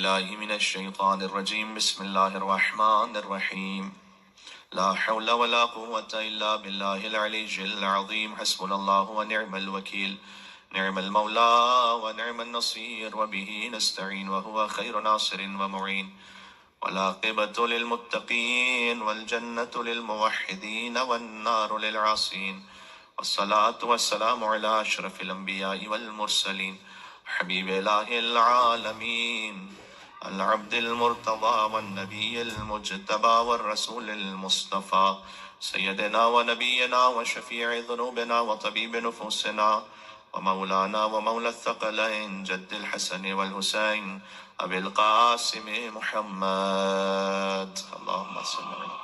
بالله من الشيطان الرجيم. بسم الله الرحمن الرحيم. لا حول ولا قوة إلا بالله العلي العظيم. حسبنا الله ونعم الوكيل. نعم المولى ونعم النصير، وبه نستعين، وهو خير ناصر ومعين. والعاقبة للمتقين، والجنة للموحدين، والنار للعاصين. والصلاة والسلام على أشرف الأنبياء والمرسلين، حبيب إله العالمين، العبد المرتضى، والنبي المجتبى، والرسول المصطفى، سيدنا ونبينا وشفيع ذنوبنا وطبيب نفوسنا ومولانا ومولى الثقلين، جد الحسن والحسين، أبي القاسم محمد. اللهم صل على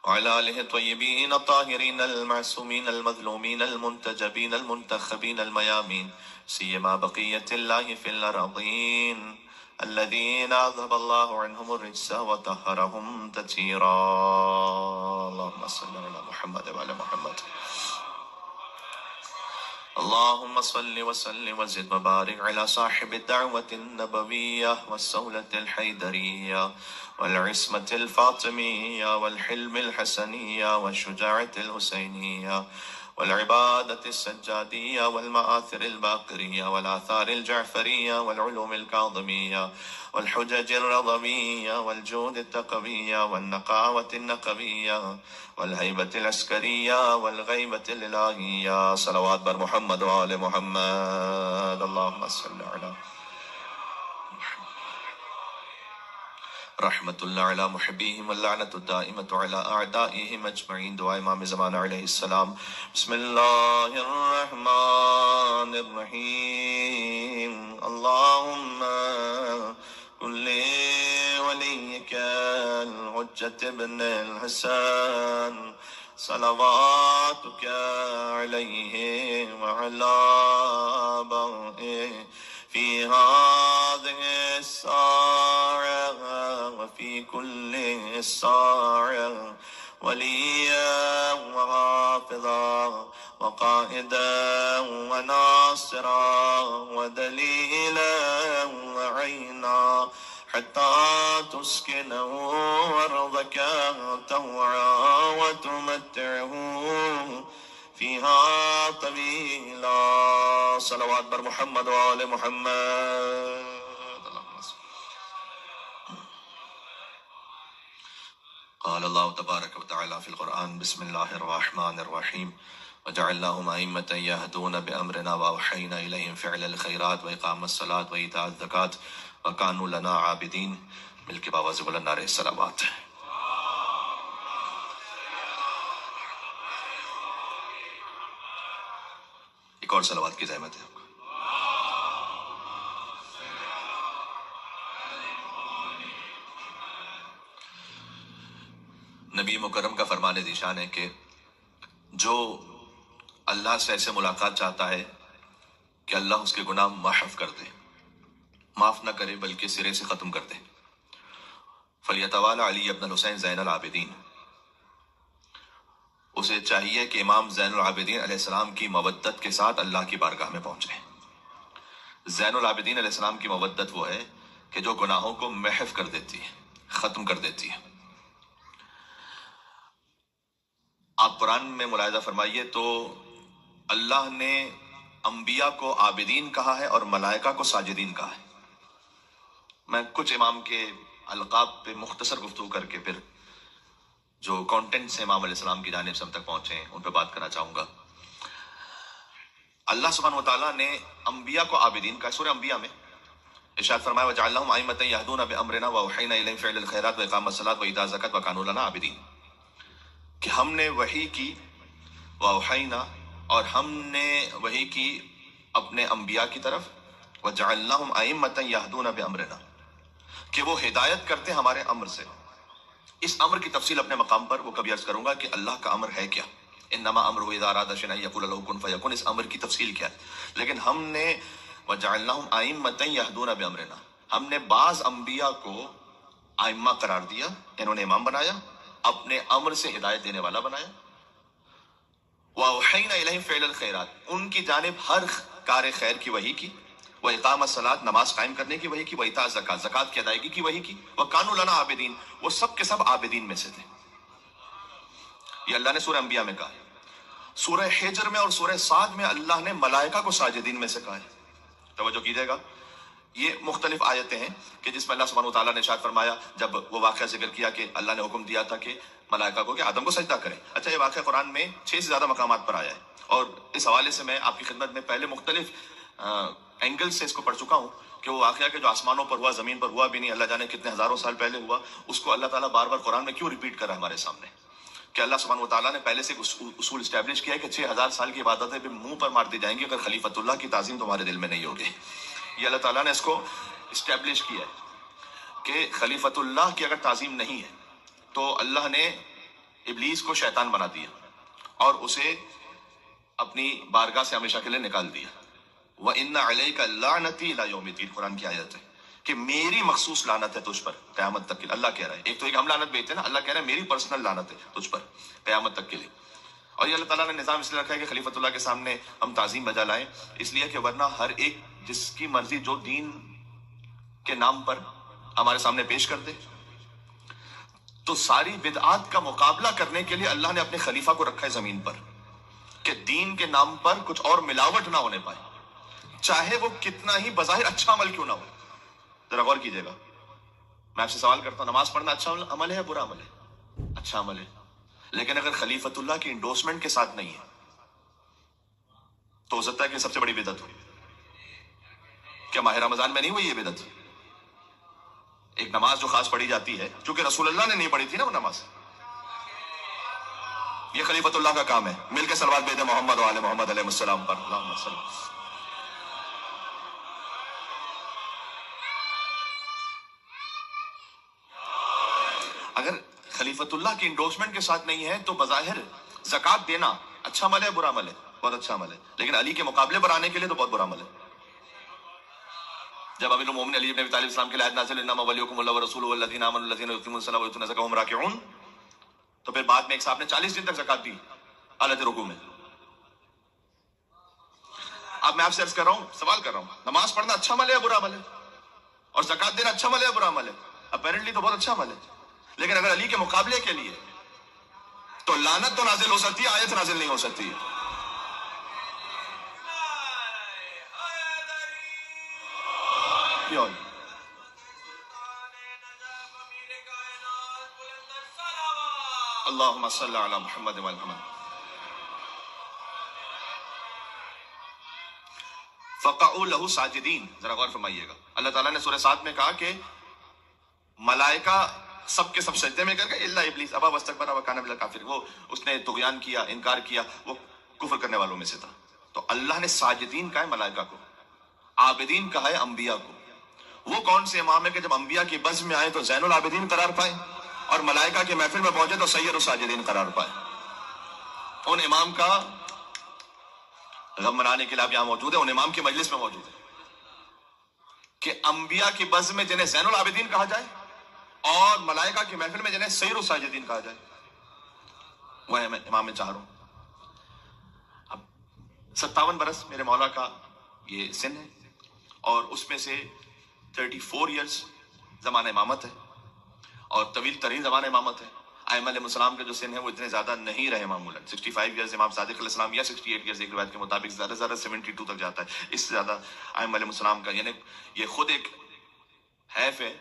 وعلى آله الطيبين الطاهرين المعصومين المظلومين المنتجبين المنتخبين الميامين، سيما بقية الله في الأرضين الذين أذهب الله عنهم الرجس وطهرهم تطهيرا. اللهم صل على محمد وعلى محمد. اللهم صل وسلم وزد وبارك على صاحب الدعوة النبوية والسولة الحيدرية والعصمة الفاطمية والحلم الحسنية والشجاعة الحسينية والعبادة السجادية والمآثر الباقرية والآثار الجعفرية والعلوم الكاظمية والحجج الرضوية والجود التقوية والنقاوة النقوية والهيبة العسكرية والغيبة الإلهية. صلوات بر محمد وآل محمد. اللهم صل على رحمت اللہ علی محبیہم واللعنت الدائمۃ علی اعدائہم اجمعین. دعا امام زمانہ علیہ السلام. بسم اللہ الرحمن الرحیم. اللہم کل ولیک الحجۃ ابن الحسن صلواتک علیہ وعلی آبائہ فی هذه الساعة وفي كل ساعة وليا وحافظا وقائدا وناصرا ودليلا وعينا حتى تسكنه أرضك طوعا وتمتعه فيها طويلا. صلوات بر محمد وآل محمد. قال الله تبارك وتعالى في القرآن. بسم الله الرحمن الرحيم. وجعلناهم أئمة يهدون بأمرنا وأوحينا إليهم فعل الخيرات وإقام الصلاة وإيتاء الزكاة وكانوا لنا عابدين. مل کے باواز بلند نعرہ الصلوات. ایک اور صلوات کی زحمت ہے آپ کو. نبی مکرم کا فرمان ذیشان ہے کہ جو اللہ سے ایسے ملاقات چاہتا ہے کہ اللہ اس کے گناہ محو کر دے، معاف نہ کرے بلکہ سرے سے ختم کر دے، فلیتوالى علی ابن الحسین زین العابدین. اسے چاہیے کہ امام زین العابدین علیہ السلام کی مودت کے ساتھ اللہ کی بارگاہ میں پہنچے. زین العابدین علیہ السلام کی مودت وہ ہے کہ جو گناہوں کو محو کر دیتی ہے، ختم کر دیتی ہے. آپ قرآن میں ملاحظہ فرمائیے تو اللہ نے انبیاء کو عابدین کہا ہے اور ملائکہ کو ساجدین کہا ہے. میں کچھ امام کے القاب پہ مختصر گفتگو کر کے پھر جو کانٹینٹس ہیں امام علیہ السلام کی جانب سے ہم تک پہنچے ہیں ان پہ بات کرنا چاہوں گا. اللہ سبحانہ وتعالیٰ نے انبیاء کو عابدین کہا. سورہ انبیاء میں ارشاد فرمایا وجعلناہم ائمۃ یہدون بامرنا واوحینا الیہم فعل الخیرات واقام الصلاۃ وایتاء الزکاۃ وکانوا لنا عابدین، کہ ہم نے وحی کی واوحینا، اور ہم نے وحی کی اپنے انبیاء کی طرف، وجعلناہم ائمۃ یہدون بامرنا، کہ وہ ہدایت کرتے ہمارے امر سے. اس امر کی تفصیل اپنے مقام پر وہ کبھی عرض کروں گا کہ اللہ کا امر ہے کیا. انما امرہ اذا اراد شیئا ان یقول له کن فیکن. اس امر کی تفصیل کیا ہے؟ لیکن ہم نے وجعلناہم ائمۃ یہدون بامرنا، ہم نے بعض انبیاء کو ائمہ قرار دیا، انہوں نے امام بنایا، اپنے امر سے ہدایت دینے والا بنایا. وَأَوْحَيْنَا إِلَيْهِمْ فِعْلَ الْخَيْرَاتِ، ان کی جانب ہر کار خیر کی وہی کی، وہ اقام الصلاۃ نماز قائم کرنے کی وہی کی، وہ ایتاء زکات زکات کی ادائیگی کی وہی کی، وہ کانوا لنا عابدین وہ سب کے سب عابدین میں سے تھے۔ یہ اللہ نے سورہ انبیاء میں کہا۔ سورہ حجر میں اور سورہ صاد میں اللہ نے ملائکہ کو ساجدین میں سے کہا ہے۔ توجہ کیجئے گا، یہ مختلف آیتیں ہیں کہ جس میں اللہ سبحانہ وتعالیٰ نے ارشاد فرمایا، جب وہ واقعہ ذکر کیا کہ اللہ نے حکم دیا تھا کہ ملائکہ کو کہ آدم کو سجدہ کریں۔ اچھا، یہ واقعہ قرآن میں 6 سے زیادہ مقامات پر آیا ہے، اور اس حوالے سے میں آپ کی خدمت میں پہلے مختلف اینگل سے اس کو پڑھ چکا ہوں کہ وہ واقعہ کہ جو آسمانوں پر ہوا، زمین پر ہوا بھی نہیں، اللہ جانے کتنے ہزاروں سال پہلے ہوا، اس کو اللہ تعالیٰ بار بار قرآن میں کیوں ریپیٹ کر رہا ہے ہمارے سامنے؟ کہ اللہ سبحانہ وتعالیٰ نے پہلے سے اصول اسٹیبلش کیا ہے کہ 6000 سال کی عبادتیں بھی منہ پر مار دی جائیں گی اگر خلیفۃ اللہ کی تعظیم تمہارے دل میں نہیں ہوگی۔ یہ اللہ تعالیٰ نے اس کو اسٹیبلش کیا ہے کہ خلیفۃ اللہ کی اگر تعظیم نہیں ہے تو اللہ نے ابلیس کو شیطان بنا دیا اور اسے اپنی بارگاہ سے ہمیشہ کے لیے نکال دیا۔ وَإِنَّ عَلَيْكَ لَعْنَتِي إِلَىٰ يَوْمِ الدِّينِ، قرآن کی آیت ہے کہ میری مخصوص لعنت ہے تجھ پر قیامت تک کے لیے۔ اللہ کہہ رہا ہے، ایک تو ایک ہم لعنت بھیجتے ہیں نا، اللہ کہہ رہا ہے میری پرسنل لعنت ہے تجھ پر قیامت تک کے لیے۔ اور یہ اللہ تعالیٰ نے نظام اس لیے رکھا ہے کہ خلیفۃ اللہ کے سامنے ہم تعظیم بجا لائیں، اس لیے کہ ورنہ ہر ایک جس کی مرضی جو دین کے نام پر ہمارے سامنے پیش کر دے، تو ساری بدعات کا مقابلہ کرنے کے لیے اللہ نے اپنے خلیفہ کو رکھا ہے زمین پر کہ دین کے نام پر کچھ اور ملاوٹ نہ ہونے پائے، چاہے وہ کتنا ہی بظاہر اچھا عمل کیوں نہ ہو۔ ذرا غور کیجئے گا، میں آپ سے سوال کرتا ہوں، نماز پڑھنا اچھا عمل ہے یا برا عمل ہے؟ اچھا عمل ہے، لیکن اگر خلیفۃ اللہ کی انڈورسمنٹ کے ساتھ نہیں ہے تو ہو سکتا ہے کہ سب سے بڑی بدعت ہو۔ کیا ماہ رمضان میں نہیں ہوئی یہ بدعت؟ ایک نماز جو خاص پڑھی جاتی ہے، چونکہ رسول اللہ نے نہیں پڑھی تھی نا وہ نماز، یہ خلیفۃ اللہ کا کام ہے۔ مل کے صلوات بھیجیں محمد و آل محمد علیہ السلام پر، اللہم صل۔ اگر خلیفۃ اللہ کی انڈورسمنٹ کے ساتھ نہیں ہے تو بظاہر زکات دینا اچھا عمل ہے، برا عمل ہے؟ بہت اچھا عمل ہے، لیکن علی کے مقابلے پر آنے کے لیے تو بہت برا عمل ہے۔ جب امیر المومنین علی بن ابی طالب السلام کے لیے آیت نازل انما ولیکم اللہ ورسولہ والذین آمنوا الذین یقیمون الصلاۃ ویؤتون الزکاۃ وهم راکعون، تو پھر بعد میں ایک صاحب نے 40 دن تک زکات دی حالت رکوع میں۔ اب میں آپ سے عرض کر رہا ہوں، سوال کر رہا ہوں، نماز پڑھنا اچھا عمل ہے یا برا عمل ہے؟ اور زکات دینا اچھا عمل ہے یا برا عمل ہے؟ اپیرنٹلی تو بہت اچھا عمل ہے، لیکن اگر علی کے مقابلے کے لیے تو لعنت تو نازل ہو سکتی ہے، آیت نازل نہیں ہو سکتی ہے۔ اللہم صل علی محمد و محمد۔ فقعوا لہ ساجدین، ذرا غور فرمائیے گا، اللہ تعالیٰ نے سورہ 7 میں کہا کہ ملائکہ سب کے سب سجدے میں کر گئے الا ابلیس ابا واستکبر وکان من الکافرین، وہ اس نے طغیان کیا، انکار کیا، وہ کفر کرنے والوں میں سے تھا۔ تو اللہ نے ساجدین کہا ہے ملائکہ کو، عابدین کہا ہے انبیاء کو۔ وہ کون سے امام ہے کہ جب انبیاء کی بزم میں آئے تو زین العابدین قرار پائے، اور ملائکہ کے محفل میں پہنچے تو سید الساجدین قرار پائے؟ ان امام کا غم منانے کے لیے آپ یہاں موجود ہیں، ان امام کی مجلس میں موجود ہیں کہ انبیاء کی بزم میں جنہیں زین العابدین کہا جائے اور ملائکہ کی محفل میں جنہیں سید الساجدین کہا جائے، وہ ہے امام میں چاہ رہا ہوں۔ اب 57 برس میرے مولا کا یہ سن ہے، اور اس میں سے 34 ایئرز زمانہ امامت ہے، اور طویل ترین زمانہ امامت ہے۔ ائمہ علیہ السلام کے جو سن ہے وہ اتنے زیادہ نہیں رہے معمولاً، 65 ایئرز امام صادق علیہ السلام یا 68 ایئرز ایک روایت کے مطابق، زیادہ زیادہ 72 تک جاتا ہے، اس سے زیادہ ائمہ علیہ السلام کا، یعنی یہ خود ایک حیف ہے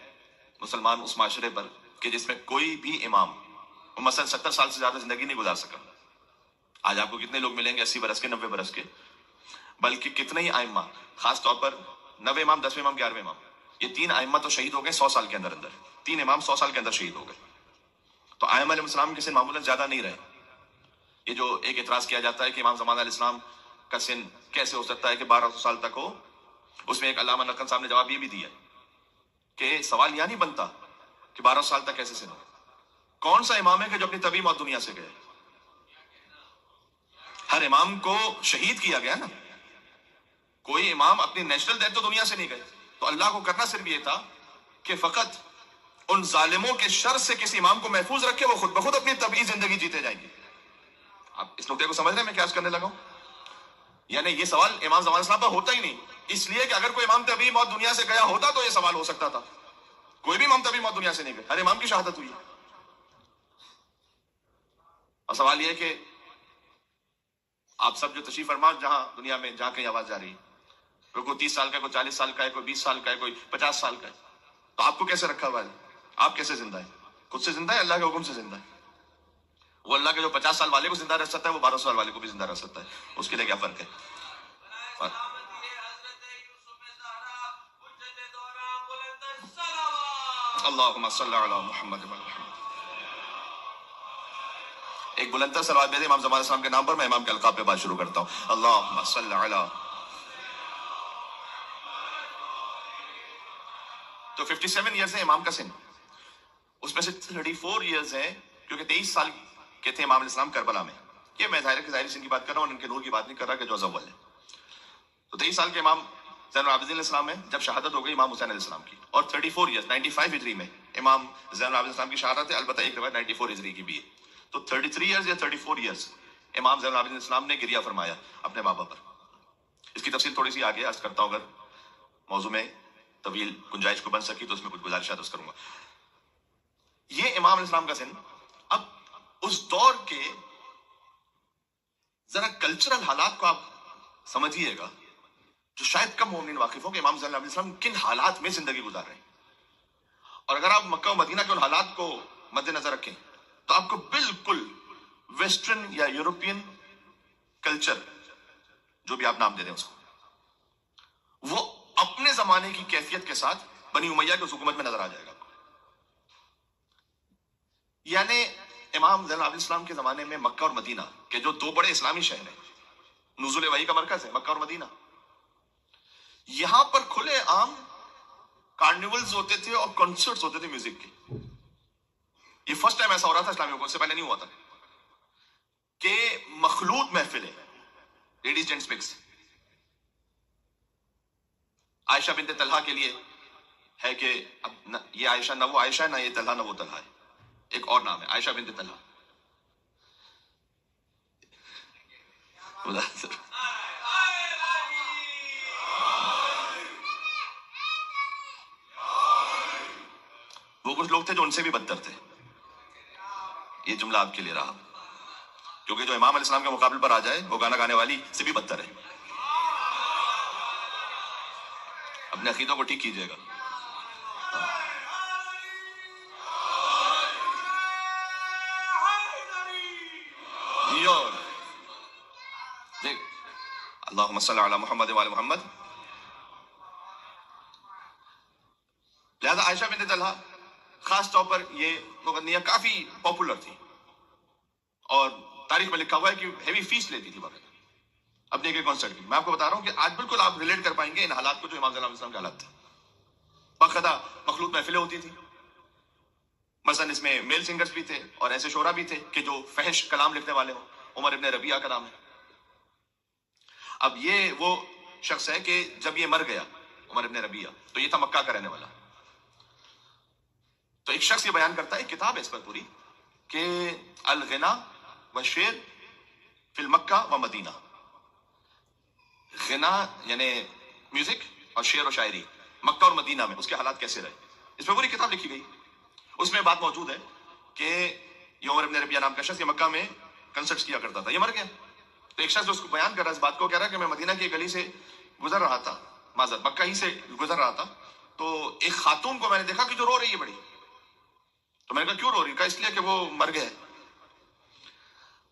مسلمان اس معاشرے پر کہ جس میں کوئی بھی امام مثلا 70 سال سے زیادہ زندگی نہیں گزار سکا۔ آج آپ کو کتنے لوگ ملیں گے 80 برس کے، 90 برس کے، بلکہ کتنے ہی ائمہ، خاص طور پر 9 امام، 10 امام، 11 امام، یہ 3 ائمہ تو شہید ہو گئے 100 سال کے اندر اندر، 3 امام 100 سال کے اندر شہید ہو گئے۔ تو ائمہ علیہ السلام کے سن معمولاً زیادہ نہیں رہے۔ یہ جو ایک اعتراض کیا جاتا ہے کہ امام زمان علیہ السلام کا سن کیسے ہو سکتا ہے کہ 1200 سال تک ہو، اس میں ایک علامہ نقل صاحب نے جواب یہ بھی دیا کہ سوال یہاں نہیں بنتا کہ 1200 سال تک کیسے سن ہو۔ کون سا امام ہے کہ جو اپنی طبی موت دنیا سے گئے؟ ہر امام کو شہید کیا گیا نا، کوئی امام اپنی نیچرل ڈیتھ تو دنیا سے نہیں گئے۔ تو اللہ کو کرنا صرف یہ تھا کہ فقط ان ظالموں کے شر سے کسی امام کو محفوظ رکھے، وہ خود بخود اپنی طبعی زندگی جیتے جائیں گے۔ آپ اس نقطے کو سمجھ رہے ہیں میں کیا عرض کرنے لگا ہوں؟ یعنی یہ سوال امام زمان اسلام پر ہوتا ہی نہیں، اس لیے کہ اگر کوئی امام طبی موت دنیا سے گیا ہوتا تو یہ سوال ہو سکتا تھا. کوئی بھی امام طبی موت دنیا سے نہیں گئے، ہر امام کی شہادت ہوئی ہے. اور سوال یہ کہ آپ سب جو تشریف فرما جہاں دنیا میں جہاں کہیں آواز جا رہی ہے، کوئی 30 سال کا ہے، کوئی 40 سال کا ہے، کوئی 20 سال کا ہے، کوئی 50 سال کا ہے، تو آپ کو کیسے رکھا ہوا ہے؟ آپ کیسے زندہ ہے؟ خود سے زندہ ہے، اللہ کے حکم سے زندہ ہے. وہ اللہ کے جو 50 سال والے کو زندہ رکھ سکتا ہے وہ 12 سال والے کو بھی زندہ رکھ سکتا ہے. اس کے لیے کیا فرق ہے؟ اللہم صلی علی محمد و علی محمد. ایک بلندر صلوات بھیجیں امام زمان اسلام کے نام پر. میں امام کے القاب پہ بات شروع کرتا ہوں. اللہم صلی علی. تو 57 ایئرز ہے امام کا سن، اس میں سے 34 ایئرز ہیں کیونکہ 23 سال کے تھے امام علیہ السلام کربلا میں. یہ میں ظاہری سن کی بات کر رہا ہوں اور ان کے نور کی بات نہیں کر رہا کہ جو اول ہے. تو 23 سال کے امام زین العابدین علیہ السلام میں جب شہادت ہو گئی امام حسین علیہ السلام کی، اور 34 ایئرز 95 ہجری میں امام زین العابدین السلام کی شہادت ہے. البتہ ایک روایت 94 ہجری کی بھی ہے. تو 33 ایئرز یا 34 ایئرز امام زین العابدین السلام نے گریہ فرمایا اپنے بابا پر. اس کی تفصیل تھوڑی سی آگے عرض کرتا ہوں، اگر موضوع میں طویل گنجائش کو بن سکی تو اس میں کچھ گزارشات عرض کروں گا. یہ امام علیہ السلام کا سن. اب اس دور کے ذرا کلچرل حالات کو آپ سمجھیے گا جو شاید کم مومنین واقف ہوں کہ امام صلی اللہ علیہ وسلم کن حالات میں زندگی گزار رہے ہیں. اور اگر آپ مکہ و مدینہ کے ان حالات کو مد نظر رکھیں تو آپ کو بالکل ویسٹرن یا یورپین کلچر جو بھی آپ نام دے دیں اس کو، وہ اپنے زمانے کی کیفیت کے ساتھ بنی امیہ کی حکومت میں نظر آ جائے گا. یعنی امام زین العابدین السلام کے زمانے میں مکہ اور مدینہ کے جو دو بڑے اسلامی شہر ہیں، نزول وحی کا مرکز ہے مکہ اور مدینہ، یہاں پر کھلے عام کارنیولز ہوتے تھے اور کنسرٹس ہوتے تھے میوزک کے. یہ فرسٹ ٹائم ایسا ہو رہا تھا اسلامی حکومت سے پہلے نہیں ہوا تھا کہ مخلوط محفلیں، لیڈیز جینٹس مکس. عائشہ بنت طلحہ کے لیے ہے کہ اب یہ عائشہ نہ وہ عائشہ ہے، نہ یہ طلحہ نہ وہ طلحہ ہے، ایک اور نام ہے عائشہ بنت طلحہ. وہ کچھ لوگ تھے جو ان سے بھی بدتر تھے. یہ جملہ آپ کے لیے رہا، کیونکہ جو امام علیہ السلام کے مقابل پر آ جائے وہ گانا گانے والی سے بھی بدتر ہے. اپنے عقیدوں کو ٹھیک کیجیے گا. اللہم صلی علی محمد و علی محمد. لہذا عائشہ بنت طلحہ خاص طور پر یہ مغنیہ کافی پاپولر تھی، اور تاریخ میں لکھا ہوا ہے کہ ہیوی فیس لیتی تھی وقت اپنے کے کانسرٹ کی. میں آپ کو بتا رہا ہوں کہ آج بالکل آپ ریلیٹ کر پائیں گے ان حالات کو جو امام صلی اللہ علیہ وسلم کے حالات تھے. باقاعدہ مخلوط محفلیں ہوتی تھی. مثلا اس میں میل سنگرز بھی تھے اور ایسے شعراء بھی تھے کہ جو فحش کلام لکھنے والے ہوں. عمر ابن ربیعہ کا نام ہے. اب یہ وہ شخص ہے کہ جب یہ مر گیا عمر ابن ربیعہ تو یہ تھا مکہ کا رہنے والا. تو ایک شخص یہ بیان کرتا ہے، ایک کتاب ہے اس پر پوری، کہ الغنا والشعر فی المکہ و مدینہ. غنا یعنی میوزک اور شعر و شاعری مکہ اور مدینہ میں اس کے حالات کیسے رہے. اس میں پوری کتاب لکھی گئی. اس میں بات موجود ہے کہ یہ عمر ابن ربیعہ نام کا شخص یہ مکہ میں کنسرٹس کیا کرتا تھا، یہ مر گیا. تو ایک شخص اس کو بیان کر رہا ہے اس بات کو، کہہ رہا ہے کہ میں مدینہ کی گلی سے گزر رہا تھا، معذرت مکہ ہی سے گزر رہا تھا، تو ایک خاتون کو میں نے دیکھا کہ جو رو رہی ہے بڑی. تو میں نے کہا کیوں رو رہی؟ کہا اس لیے کہ وہ مر گئے.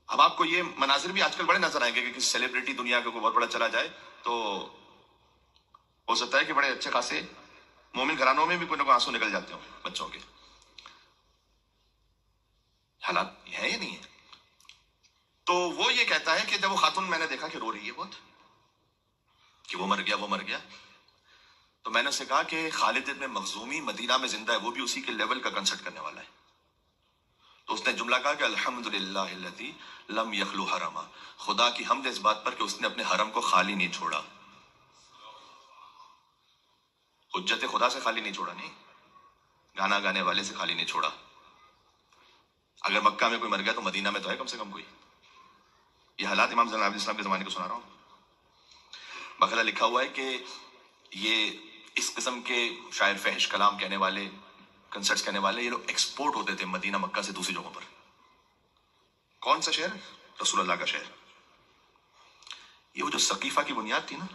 اب آپ کو یہ مناظر بھی آج کل بڑے نظر آئیں گے کہ کسی سیلیبریٹی دنیا کا کوئی بہت بڑا چلا جائے تو ہو سکتا ہے کہ بڑے اچھے خاصے مومن گھرانوں میں بھی کوئی نہ کوئی آنسو نکل جاتے ہوں بچوں کے. حالات ہے یا نہیں ہے؟ تو وہ یہ کہتا ہے کہ جب وہ خاتون میں نے دیکھا کہ رو رہی ہے بہت کہ وہ مر گیا وہ مر گیا، تو میں نے اسے کہا کہ خالد ابن مخزومی مدینہ میں زندہ ہے، وہ بھی اسی کے لیول کا کنسرٹ کرنے والا ہے. تو اس نے جملہ کہا کہ الحمدللہ الذی لم یخلو حرما، خدا کی حمد اس بات پر کہ اس نے اپنے حرم کو خالی نہیں چھوڑا. حجت خدا سے خالی نہیں چھوڑا، نہیں گانا گانے والے سے خالی نہیں چھوڑا. اگر مکہ میں کوئی مر گیا تو مدینہ میں تو ہے کم سے کم کوئی. یہ حالات امام صلی اللہ علیہ وسلم کے زمانے کو سنا رہا ہوں. باقاعدہ لکھا ہوا ہے کہ یہ اس قسم کے شاعر فحش کلام کہنے والے، کنسرٹس کہنے والے، یہ لوگ ایکسپورٹ ہوتے تھے مدینہ مکہ سے دوسری جگہوں پر. کون سا شہر؟ رسول اللہ کا شہر. یہ وہ جو ثقیفہ کی بنیاد تھی نا،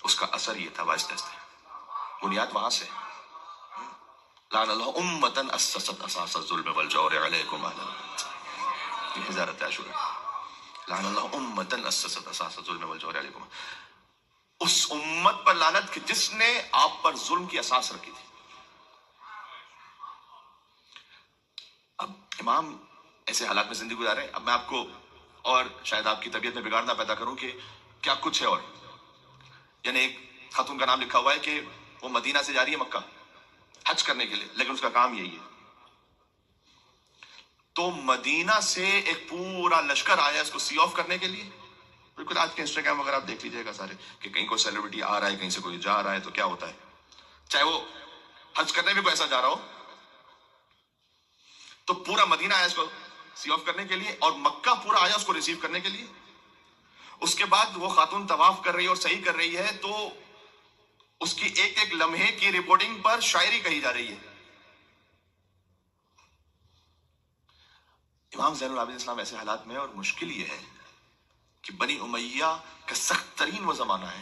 اس کا اثر یہ تھا آہستہ آہستہ. بنیاد وہاں سے. لعن اللہ امتن اسست اساس الظلم والجور علیکم اہل البیت. یہ حضرت عاشورہ. لعن اللہ امتن اسست اساس الظلم والجور علیکم. اس امت پر لعنت کہ جس نے آپ پر ظلم کی اساس رکھی تھی. اب امام ایسے حالات میں زندگی گزارے. اب میں آپ کو اور شاید آپ کی طبیعت میں بگاڑ نہ پیدا کروں کہ کیا کچھ ہے. اور یعنی ایک خاتون کا نام لکھا ہوا ہے کہ وہ مدینہ سے جا رہی ہے مکہ حج کرنے کے لیے، لیکن اس کا کام یہی ہے. تو مدینہ سے ایک پورا لشکر آیا اس کو سی آف کرنے کے لیے. بالکل آج کے انسٹاگرام وغیرہ آپ دیکھ لیجیے گا سارے کہ کہیں کوئی سیلیبریٹی آ رہا ہے، کہیں سے کوئی جا رہا ہے، تو کیا ہوتا ہے، چاہے وہ حج کرنے بھی کوئی ایسا جا رہا ہو، تو پورا مدینہ آیا اس کو سی آف کرنے کے لیے، اور مکہ پورا آیا اس کو ریسیو کرنے کے لیے. اس کے بعد وہ خاتون طواف کر رہی ہے اور صحیح کر رہی ہے، تو اس کی ایک ایک لمحے کی رپورٹنگ پر شاعری کہی جا رہی ہے. امام زین العابدین اسلام ایسے حالات میں، اور مشکل یہ ہے کہ بنی امیہ کا سخت ترین وہ زمانہ ہے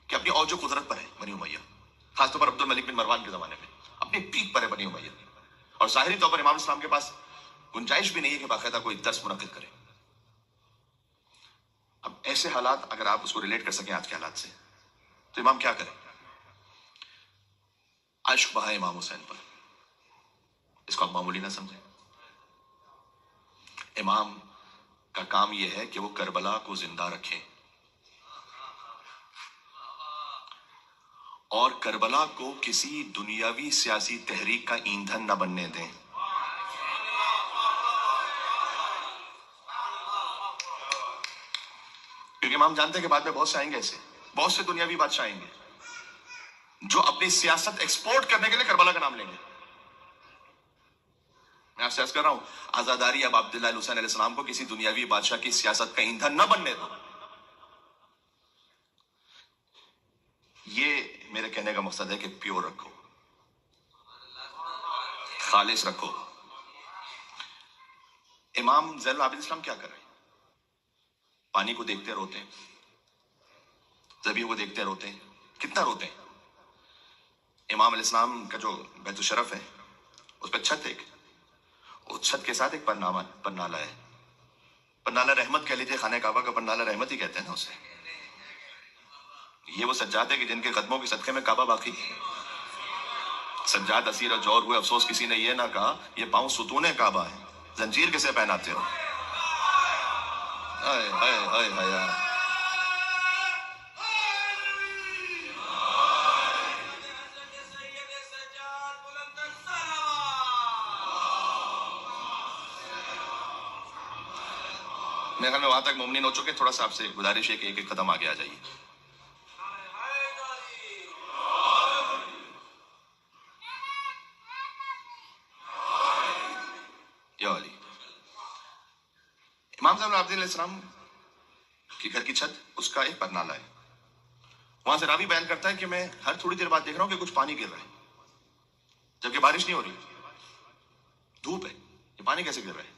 کہ اپنی اوج و قدرت پر ہے بنی امیہ، خاص طور پر عبد الملک بن مروان کے زمانے میں اپنی پیک پر ہے بنی امیہ. اور ظاہری طور پر امام اسلام کے پاس گنجائش بھی نہیں ہے کہ باقاعدہ کوئی درس منعقد کرے. اب ایسے حالات اگر آپ اس کو ریلیٹ کر سکیں آج کے حالات سے، تو امام کیا کرے؟ عشق بہا امام حسین پر. اس کو آپ معمولی نہ سمجھیں. امام کا کام یہ ہے کہ وہ کربلا کو زندہ رکھیں اور کربلا کو کسی دنیاوی سیاسی تحریک کا ایندھن نہ بننے دیں. کیونکہ امام جانتے ہیں کہ بعد میں بہت سے آئیں گے، ایسے بہت سے دنیاوی بادشاہ آئیں گے جو اپنی سیاست ایکسپورٹ کرنے کے لیے کربلا کا نام لیں گے. میں آپ سے عرض کر رہا ہوں، آزاداری اب عبداللہ الحسین علیہ السلام کو کسی دنیاوی بادشاہ کی سیاست کا ایندھن نہ بننے دو. یہ میرے کہنے کا مقصد ہے کہ پیور رکھو، خالص رکھو. امام زین العابدین اسلام کیا کر رہے ہیں؟ پانی کو دیکھتے روتے ہیں، ذبیحوں کو دیکھتے روتے ہیں. کتنا روتے ہیں؟ امام علیہ السلام کا جو بیت الشرف ہے اس پہ چھت ہے، اس چھت کے ساتھ ایک پرنالہ ہے. پرنالہ رحمت کہہ لیجیے، خانہ کعبہ کا پرنالہ رحمت ہی کہتے ہیں نا اسے. یہ وہ سجاد ہے کہ جن کے قدموں کے صدقے میں کعبہ باقی ہے. سجاد اسیر اور جور ہوئے، افسوس کسی نے یہ نہ کہا یہ پاؤں ستون کعبہ ہے. زنجیر کسے پہناتے ہو؟ ہائے ہائے ہائے ہائے. میرے خیال میں وہاں تک ممنون ہو چکے. تھوڑا سا آپ سے گزارش ہے کہ ایک ایک قدم آگے آ جائیے. یا علی. امام زین العابدین علیہ السلام کی گھر کی چھت اس کا ایک پرنالہ ہے. وہاں سے راوی بیان کرتا ہے کہ میں ہر تھوڑی دیر بعد دیکھ رہا ہوں کہ کچھ پانی گر رہا ہے، جبکہ بارش نہیں ہو رہی، دھوپ ہے. یہ پانی کیسے گر رہا ہے؟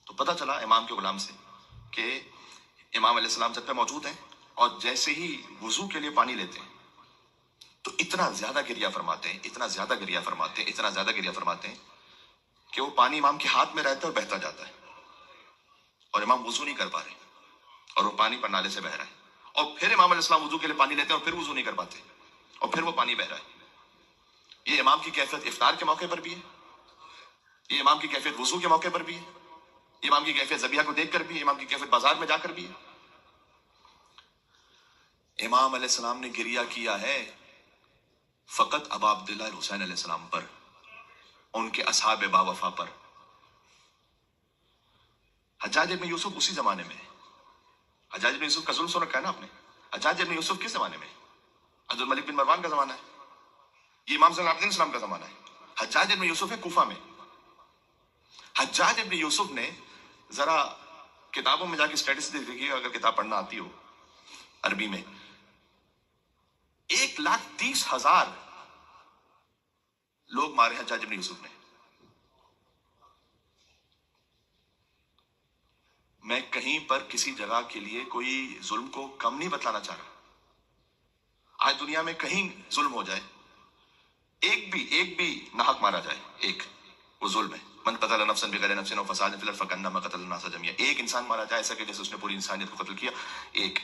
تو پتہ چلا امام کے غلام سے کہ امام علیہ السلام چھت پہ موجود ہیں، اور جیسے ہی وضو کے لیے پانی لیتے ہیں تو اتنا زیادہ گریہ فرماتے ہیں، اتنا زیادہ گریہ فرماتے ہیں، اتنا زیادہ گریہ فرماتے ہیں کہ وہ پانی امام کے ہاتھ میں رہتا ہے اور بہتا جاتا ہے، اور امام وضو نہیں کر پا رہے، اور وہ پانی پرنالے سے بہ رہا ہے. اور پھر امام علیہ السلام وضو کے لیے پانی لیتے ہیں اور پھر وضو نہیں کر پاتے، اور پھر وہ پانی بہ رہا ہے. یہ امام کی کیفیت افطار کے موقع پر بھی ہے، یہ امام کی کیفیت وضو کے موقع پر بھی ہے، یہ امام کی کیفیت ذبیحہ کو دیکھ کر بھی ہے، امام کی کیفیت بازار میں جا کر بھی ہے. امام علیہ السلام نے گریہ کیا ہے فقط ابا عبداللہ الحسین علیہ السلام پر، ان کے اصحاب با وفا پر. حجاج ابن یوسف اسی زمانے میں ہے. حجاج ابن یوسف کا ظلم سن رکھا ہے نا آپ نے. حجاج ابن یوسف کس زمانے میں؟ عبد الملک بن مروان کا زمانہ ہے. یہ امام زین العابدین اسلام کا زمانہ ہے. حجاج ابن یوسف ہے کوفہ میں. حجاج ابن یوسف نے ذرا کتابوں میں جا کے اسٹیٹسٹکس دیکھیے، اگر کتاب پڑھنا آتی ہو، عربی میں 1,30,000 لوگ مارے حجاج ابن یوسف نے. میں کہیں پر کسی جگہ کے لیے کوئی ظلم کو کم نہیں بتلانا چاہ رہا. آج دنیا میں کہیں ظلم ہو جائے, ایک بھی ناحق مارا جائے, ایک, وہ ظلم ہے. من قتل نفسا بغیر نفس او فساد فی الارض فکانما قتل الناس جميعا. ایک انسان مارا جائے ایسا کہ جیسے اس نے پوری انسانیت کو قتل کیا, ایک.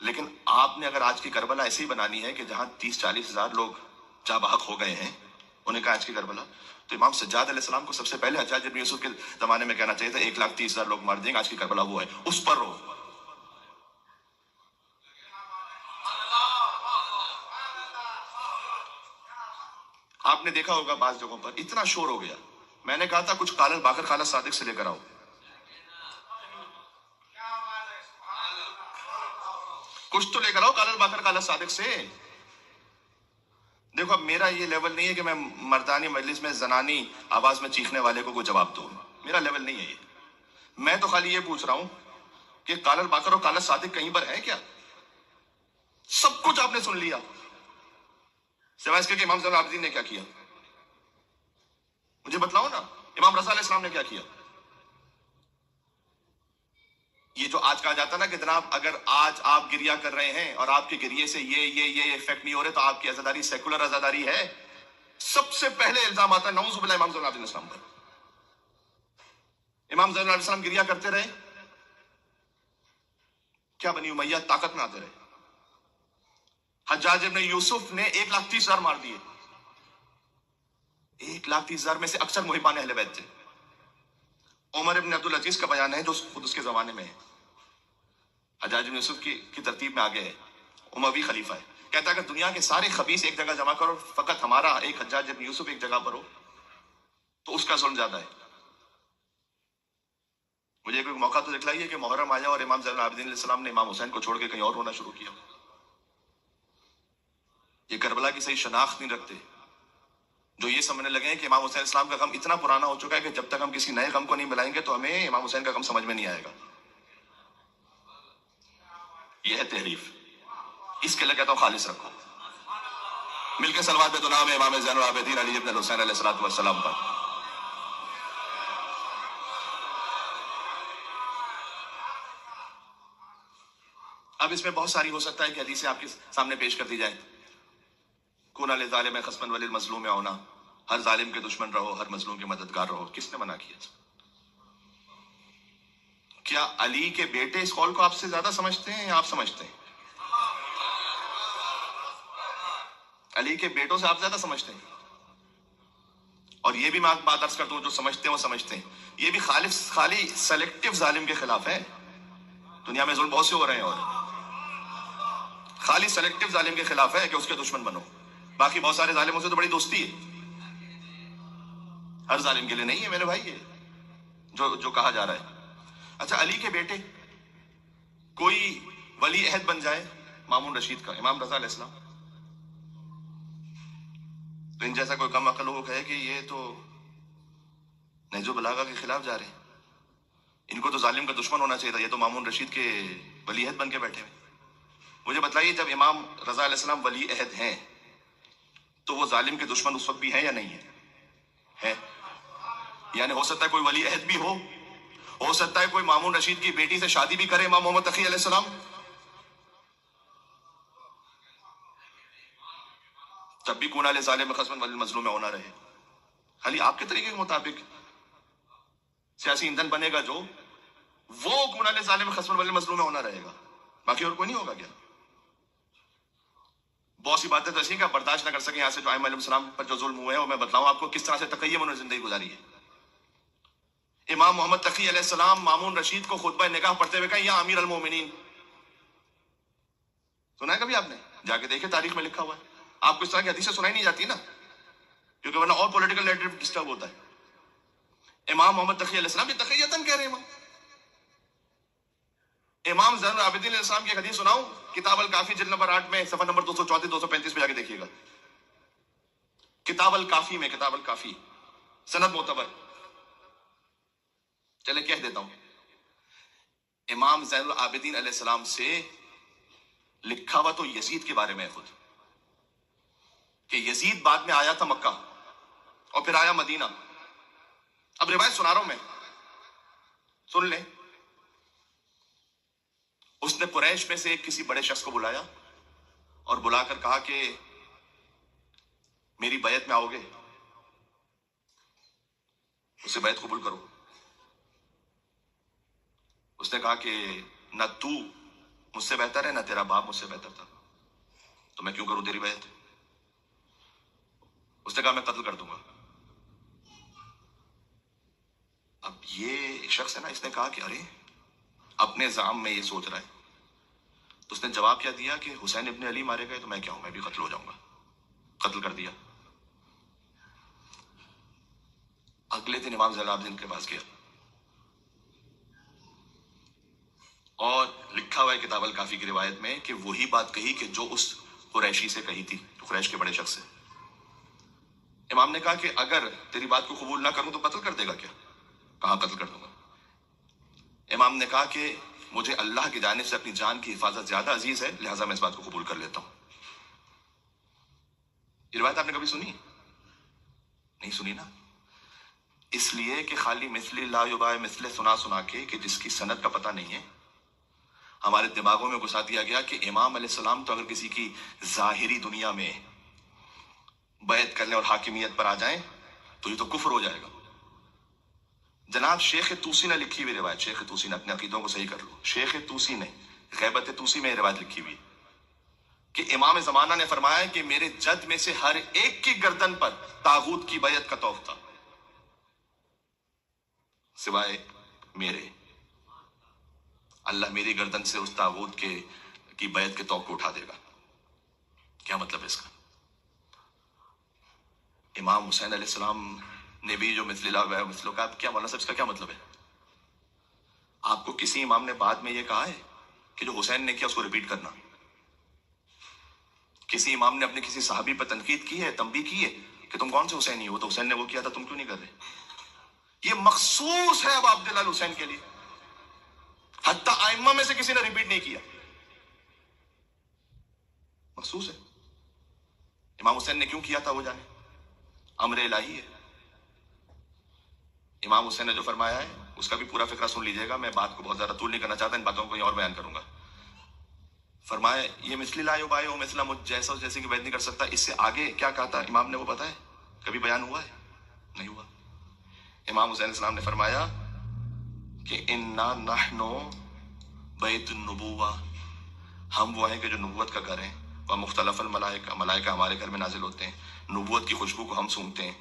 لیکن آپ نے اگر آج کی کربلا ایسے ہی بنانی ہے کہ جہاں 30-40 ہزار لوگ جاں بحق ہو گئے ہیں, انہیں کہا آج کی کربلا, تو امام سجاد علیہ السلام کو سب سے پہلے حجاج ابن یوسف کے زمانے میں کہنا چاہیے تھا 1,30,000 لوگ مار دیں گے, آج کی کربلا وہ ہے, اس پر رو. آپ نے دیکھا ہوگا بعض جگہوں پر اتنا شور ہو گیا, میں نے کہا تھا کچھ قال باقر خالد صادق سے لے کر آؤ, کچھ تو لے کر آؤ قال باقر خالد صادق سے. دیکھو اب میرا یہ لیول نہیں ہے کہ میں مردانی مجلس میں زنانی آواز میں چیخنے والے کو کوئی جواب دوں, میرا لیول نہیں ہے یہ. میں تو خالی یہ پوچھ رہا ہوں کہ قال باقر اور خالد صادق کہیں پر ہے کیا؟ سب کچھ آپ نے سن لیا, سوائے اس کے کہ امام زین العابدین نے کیا کیا. مجھے بتلاؤ نا امام رضا علیہ السلام نے کیا کیا. یہ جو آج کہا جاتا ہے نا کہ جناب اگر آج آپ گریا کر رہے ہیں اور آپ کے گریے سے یہ افیکٹ نہیں ہو رہے تو آپ کی عزاداری سیکولر عزاداری ہے, سب سے پہلے الزام آتا ہے نعوذ باللہ امام زین العابدین السلام پر. امام زین العابدین السلام گریا کرتے رہے, کیا بنی امیہ طاقت میں آتے رہے. حجاج ابن یوسف نے 1,30,000 مار دیے, 1,30,000 میں سے اکثر محبان اہل بیت تھے. عمر ابن عبدالعزیز کا بیان ہے جو خود اس کے زمانے میں ہے, حجاج ابن یوسف کی ترتیب میں آگے ہے, اموی خلیفہ ہے, کہتا ہے کہ دنیا کے سارے خبیث ایک جگہ جمع کرو, فقط ہمارا ایک حجاج ابن یوسف ایک جگہ پر ہو تو اس کا ظلم زیادہ ہے. مجھے کوئی موقع تو دکھلائیے کہ محرم آیا اور امام زین العابدین علیہ السلام نے امام حسین کو چھوڑ کے کہیں اور ہونا شروع کیا. یہ کربلا کی صحیح شناخت نہیں رکھتے, جو یہ سمجھنے لگے ہیں کہ امام حسین السلام کا غم اتنا پرانا ہو چکا ہے کہ جب تک ہم کسی نئے غم کو نہیں ملائیں گے تو ہمیں امام حسین کا غم سمجھ میں نہیں آئے گا. یہ ہے تحریف, اس کے لیے کہتا ہوں خالص رکھو. مل کے صلوات پہ نام ہے امام زین العابدین علی ابن الحسین علیہ الصلوۃ والسلام پر. اب اس میں بہت ساری ہو سکتا ہے کہ حدیثیں آپ کے سامنے پیش کر دی جائیں. کون للظالم خصما وللمظلوم عونا, ہر ظالم کے دشمن رہو, ہر مظلوم کے مددگار رہو. کس نے منع کیا؟ کیا علی کے بیٹے اس قول کو آپ سے زیادہ سمجھتے ہیں یا آپ سمجھتے ہیں؟ علی کے بیٹوں سے آپ زیادہ سمجھتے ہیں. اور یہ بھی میں بات عرض کرتا ہوں, جو سمجھتے ہیں وہ سمجھتے ہیں, یہ بھی خالی سلیکٹو ظالم کے خلاف ہے. دنیا میں ظلم بہت سے ہو رہے ہیں اور خالی سلیکٹو ظالم کے خلاف ہے کہ اس کے دشمن بنو. باقی بہت سارے ظالموں سے تو بڑی دوستی ہے, ہر ظالم کے لیے نہیں ہے میرے بھائی یہ جو کہا جا رہا ہے. اچھا علی کے بیٹے کوئی ولی عہد بن جائے مامون رشید کا, امام رضا علیہ السلام, تو ان جیسا کوئی کم عقل لوگوں کہے کہ یہ تو نہج البلاغہ کے خلاف جا رہے ہیں, ان کو تو ظالم کا دشمن ہونا چاہیے تھا, یہ تو مامون رشید کے ولی عہد بن کے بیٹھے ہوئے. مجھے بتلائیے جب امام رضا علیہ السلام ولی عہد ہیں تو وہ ظالم کے دشمن اس وقت بھی ہیں یا نہیں ہے؟ یعنی ہو سکتا ہے کوئی ولی عہد بھی ہو سکتا ہے کوئی مامون رشید کی بیٹی سے شادی بھی کرے امام محمد تقی علیہ السلام, تب بھی کون للظالم خصما وللمظلوم عونا رہے. خالی آپ کے طریقے کے مطابق سیاسی ایندھن بنے گا جو, وہ کون للظالم خصما وللمظلوم عونا رہے گا, باقی اور کوئی نہیں ہوگا کیا؟ بہت سی باتیں تو ایسی کہ آپ برداشت نہ کر سکیں. یہاں سے جو ائمہ علیہ السلام پر جو ظلم ہوئے ہیں وہ میں بتلاؤں آپ کو کس طرح سے تقی انہوں نے زندگی گزاری ہے. امام محمد تقی علیہ السلام مامون رشید کو خطبہ نکاح پڑھتے ہوئے کہا یا امیر المومنین. سنا ہے کبھی آپ نے؟ جا کے دیکھیں تاریخ میں لکھا ہوا ہے. آپ کو اس طرح کی حدیثیں سنائی نہیں جاتی نا, کیونکہ ورنہ اور پولیٹیکل نیریٹو ڈسٹرب ہوتا ہے. امام محمد تقی علیہ السلام یہ تقیتاً کہہ رہے ہیں. امام زین العابدین علیہ السلام کی ایک حدیث سناؤں, کتاب الکافی جلد نمبر 8 میں صفحہ نمبر 234-235 پہ جا کے دیکھیے گا. کتاب الکافی میں, کتاب الکافی, سند معتبر. چلے کہہ دیتا ہوں, امام زین العابدین علیہ السلام سے لکھا ہوا تو یزید کے بارے میں ہے خود، کہ یزید بعد میں آیا تھا مکہ اور پھر آیا مدینہ. اب روایت سنا رہا ہوں میں، سن لیں. اس نے قریش میں سے ایک کسی بڑے شخص کو بلایا اور بلا کر کہا کہ میری بیعت میں آؤ گے؟ اسے بیعت قبول کرو. اس نے کہا کہ نہ تو مجھ سے بہتر ہے، نہ تیرا باپ مجھ سے بہتر تھا، تو میں کیوں کروں تیری بیعت؟ اس نے کہا میں قتل کر دوں گا. اب یہ شخص ہے نا، اس نے کہا کہ ارے اپنے زعم میں یہ سوچ رہا ہے. تو اس نے جواب کیا دیا کہ حسین ابن علی مارے گئے تو میں کیا ہوں، میں بھی قتل ہو جاؤں گا. قتل کر دیا. اگلے دن امام زین العابدین کے پاس گیا اور لکھا ہوا ہے کتاب الکافی کی روایت میں کہ وہی بات کہی کہ جو اس قریشی سے کہی تھی، جو قریش کے بڑے شخص سے. امام نے کہا کہ اگر تیری بات کو قبول نہ کروں تو قتل کر دے گا کیا؟ کہا قتل کر دوں گا. امام نے کہا کہ مجھے اللہ کی جانب سے اپنی جان کی حفاظت زیادہ عزیز ہے، لہٰذا میں اس بات کو قبول کر لیتا ہوں. یہ روایت آپ نے کبھی سنی؟ نہیں سنی نا. اس لیے کہ خالی مثل لا یبائے مثل سنا سنا کے، کہ جس کی سند کا پتہ نہیں ہے، ہمارے دماغوں میں گھسا دیا گیا کہ امام علیہ السلام تو اگر کسی کی ظاہری دنیا میں بیعت کرنے اور حاکمیت پر آ جائیں تو یہ تو کفر ہو جائے گا. جناب شیخ طوسی نے لکھی ہوئی روایت، شیخ طوسی نے، اپنے عقیدوں کو صحیح کر لو، شیخ طوسی نے غیبت طوسی میں یہ روایت لکھی ہوئی کہ امام زمانہ نے فرمایا کہ میرے جد میں سے ہر ایک کی گردن پر طاغوت کی بیعت کا طوق تھا سوائے میرے. اللہ میری گردن سے اس طاغوت کی بیعت کے طوق کو اٹھا دے گا. کیا مطلب ہے اس کا؟ امام حسین علیہ السلام نے بھی جو مثل لا یبائے مثلوں کا، کیا مولانا صاحب اس کا کیا مطلب ہے؟ آپ کو کسی امام نے بعد میں یہ کہا ہے کہ جو حسین نے کیا اس کو ریپیٹ کرنا؟ کسی امام نے اپنے کسی صحابی پر تنقید کی ہے، تنبیہ کی ہے کہ تم کون سے حسینی ہو، تو حسین نے وہ کیا تھا تم کیوں نہیں کر رہے؟ یہ مخصوص ہے اب عبد اللہ حسین کے لیے، حتیٰ ائمہ میں سے کسی نے ریپیٹ نہیں کیا. مخصوص ہے. امام حسین نے کیوں کیا تھا وہ جانے، امر الہی ہے. امام حسین نے جو فرمایا ہے اس کا بھی پورا فقرہ سن لیجئے گا، میں بات کو بہت زیادہ طول نہیں کرنا چاہتا، ان باتوں کو کہیں اور بیان کروں گا. فرمایا یہ مثل لا یبائے ہو مثلا، مجھ جیسا جیسے کی بیعت نہیں کر سکتا. اس سے آگے کیا کہا تھا امام نے وہ پتا ہے؟ کبھی بیان ہوا ہے؟ نہیں ہوا. امام حسین السلام نے فرمایا کہ انا نحن بیت النبوہ، ہم وہ ہیں کہ جو نبوت کا گھر ہیں. وہ مختلف الملائکہ، ملائکہ ہمارے گھر میں نازل ہوتے ہیں. نبوت کی خوشبو کو ہم سونگتے ہیں.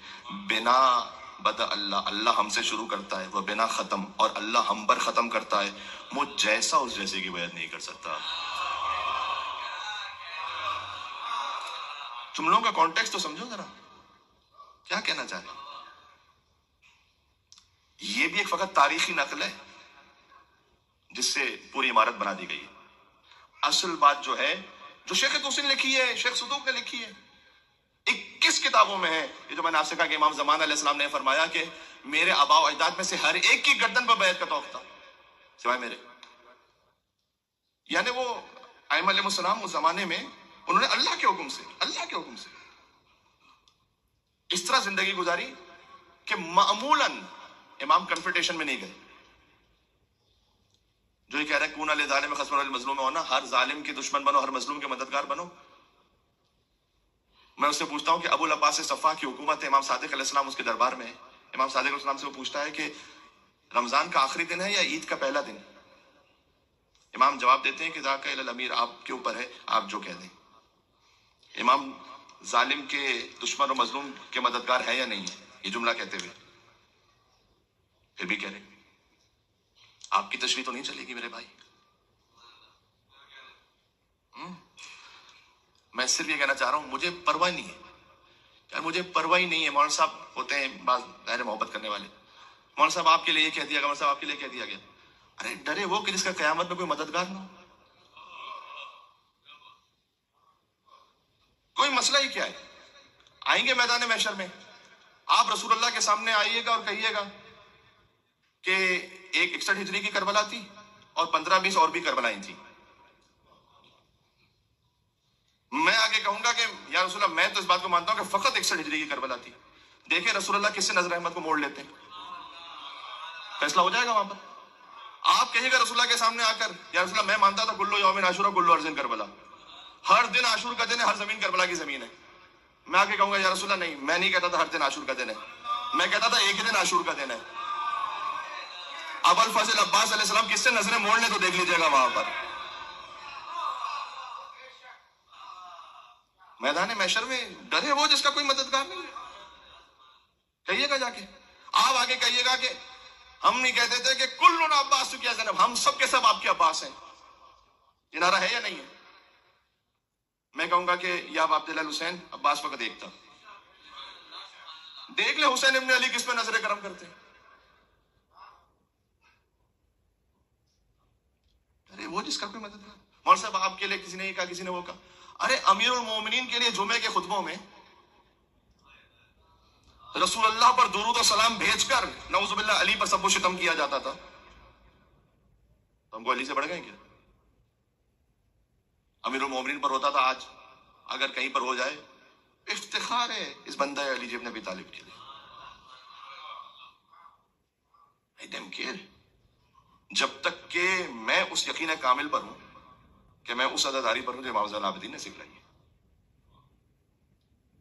بنا بدا اللہ، اللہ ہم سے شروع کرتا ہے، وہ بنا ختم، اور اللہ ہم پر ختم کرتا ہے. مجھ جیسا اس جیسے کی بیعت نہیں کر سکتا. تم لوگوں کا کانٹیکسٹ تو سمجھو ذرا، کیا کہنا چاہ رہے ہیں. یہ بھی ایک فقط تاریخی نقل ہے جس سے پوری عمارت بنا دی گئی ہے. اصل بات جو ہے، جو شیخ طوسی نے لکھی ہے، شیخ صدوق نے لکھی ہے، 21 کتابوں میں ہے. یہ جو میں نے آپ سے کہا کہ امام زمان علیہ السلام نے فرمایا کہ میرے آباء و اجداد میں سے ہر ایک کی گردن پر بیعت کا طوق تھا سوائے میرے. یعنی وہ ائمہ علیہ السلام اس زمانے میں انہوں نے اللہ کے حکم سے اس طرح زندگی گزاری کہ معمولاً امام کنفرٹیشن میں نہیں گئے. جو یہ کہہ رہا ہے کون علی ظالم خصم المظلوم ہونا، ہر ظالم کے دشمن بنو، ہر مظلوم کے مددگار بنو. میں اس سے پوچھتا ہوں کہ ابو العباس صفا کی حکومت ہے، امام صادق علیہ السلام اس کے دربار میں ہے. امام صادق علیہ السلام سے وہ پوچھتا ہے کہ رمضان کا آخری دن ہے یا عید کا پہلا دن؟ امام جواب دیتے ہیں کہ ذاک الی الامیر، آپ کے اوپر ہے، آپ جو کہہ دیں. امام ظالم کے دشمن اور مظلوم کے مددگار ہے یا نہیں ہے؟ یہ جملہ کہتے ہوئے پھر بھی کہہ رہے آپ کی تشریح تو نہیں چلے گی میرے بھائی. میں صرف یہ کہنا چاہ رہا ہوں مجھے پرواہ نہیں ہے یار، مجھے پرواہ ہی نہیں ہے. مولانا صاحب ہوتے ہیں بعض غیر محبت کرنے والے، مولانا صاحب آپ کے لیے یہ کہہ دیا گیا، مولانا صاحب آپ کے لیے کہہ دیا گیا. ارے ڈرے وہ کہ جس کا قیامت میں کوئی مددگار نہ ہو. کوئی مسئلہ ہی کیا ہے؟ آئیں گے میدان محشر میں، آپ رسول اللہ کے سامنے آئیے گا اور کہیے گا کہ ایک 61 ہجری کی کربلا تھی اور 15-20 اور بھی کربلائیں تھیں. کہوں گا کہ یا رسول اللہ میں تو اس بات کو مانتا ہوں کہ فقط 61 ہجری کی کربلا تھی. دیکھیں رسول اللہ کس سے نظر احمد کو موڑ لیتے ہیں, فیصلہ ہو جائے گا وہاں پر. آپ کہیے گا رسول اللہ کے سامنے آ کر یا رسول اللہ میں مانتا تھا کلو یوم عاشورہ کلو ارض کربلا, ہر دن عاشور کا دن ہے, ہر زمین کربلا کی زمین ہے. میں آ کے کہوں گا یا رسول اللہ نہیں, میں نہیں کہتا تھا ہر دن عاشور کا دن ہے, میں کہتا تھا ایک ہی دن عاشور کا دن ہے. ابو الفضل عباس علیہ السلام کس سے نظریں موڑنے تو دیکھ لیجیے گا وہاں پر. میدان محشر میں ڈرے وہ جس کا کوئی مددگار نہیں. کہیے گا جا کے, آپ آگے کہیے گا کہ ہم نہیں کہتے تھے کہ کلنا عباس کیا زینب, ہم سب کے سب آپ کے عباس ہیں. یہ نعرہ ہے یا نہیں ہے؟ میں کہوں گا کہ یا عبداللہ الحسین, عباس وقت ایک تھا. دیکھ لے حسین ابن علی کس پہ نظر کرم کرتے. ارے وہ جس کا کوئی مدد نہیں. مول صاحب آپ کے لیے کسی نے یہ کہا, کسی نے وہ کہا. ارے امیر المومنین کے لیے جمعے کے خطبوں میں رسول اللہ پر درود و سلام بھیج کر نعوذ باللہ علی پر سب و شتم کیا جاتا تھا. تو ہم کو علی سے بڑھ گئے کیا؟ امیر المومنین پر ہوتا تھا, آج اگر کہیں پر ہو جائے افتخار ہے اس بندہ علی ابن ابی طالب کے لیے. I don't care. جب تک کہ میں اس یقین کامل پر ہوں کہ میں اس عزاداری پر ہوں جو امام زین العابدین نے سکھلائی ہے,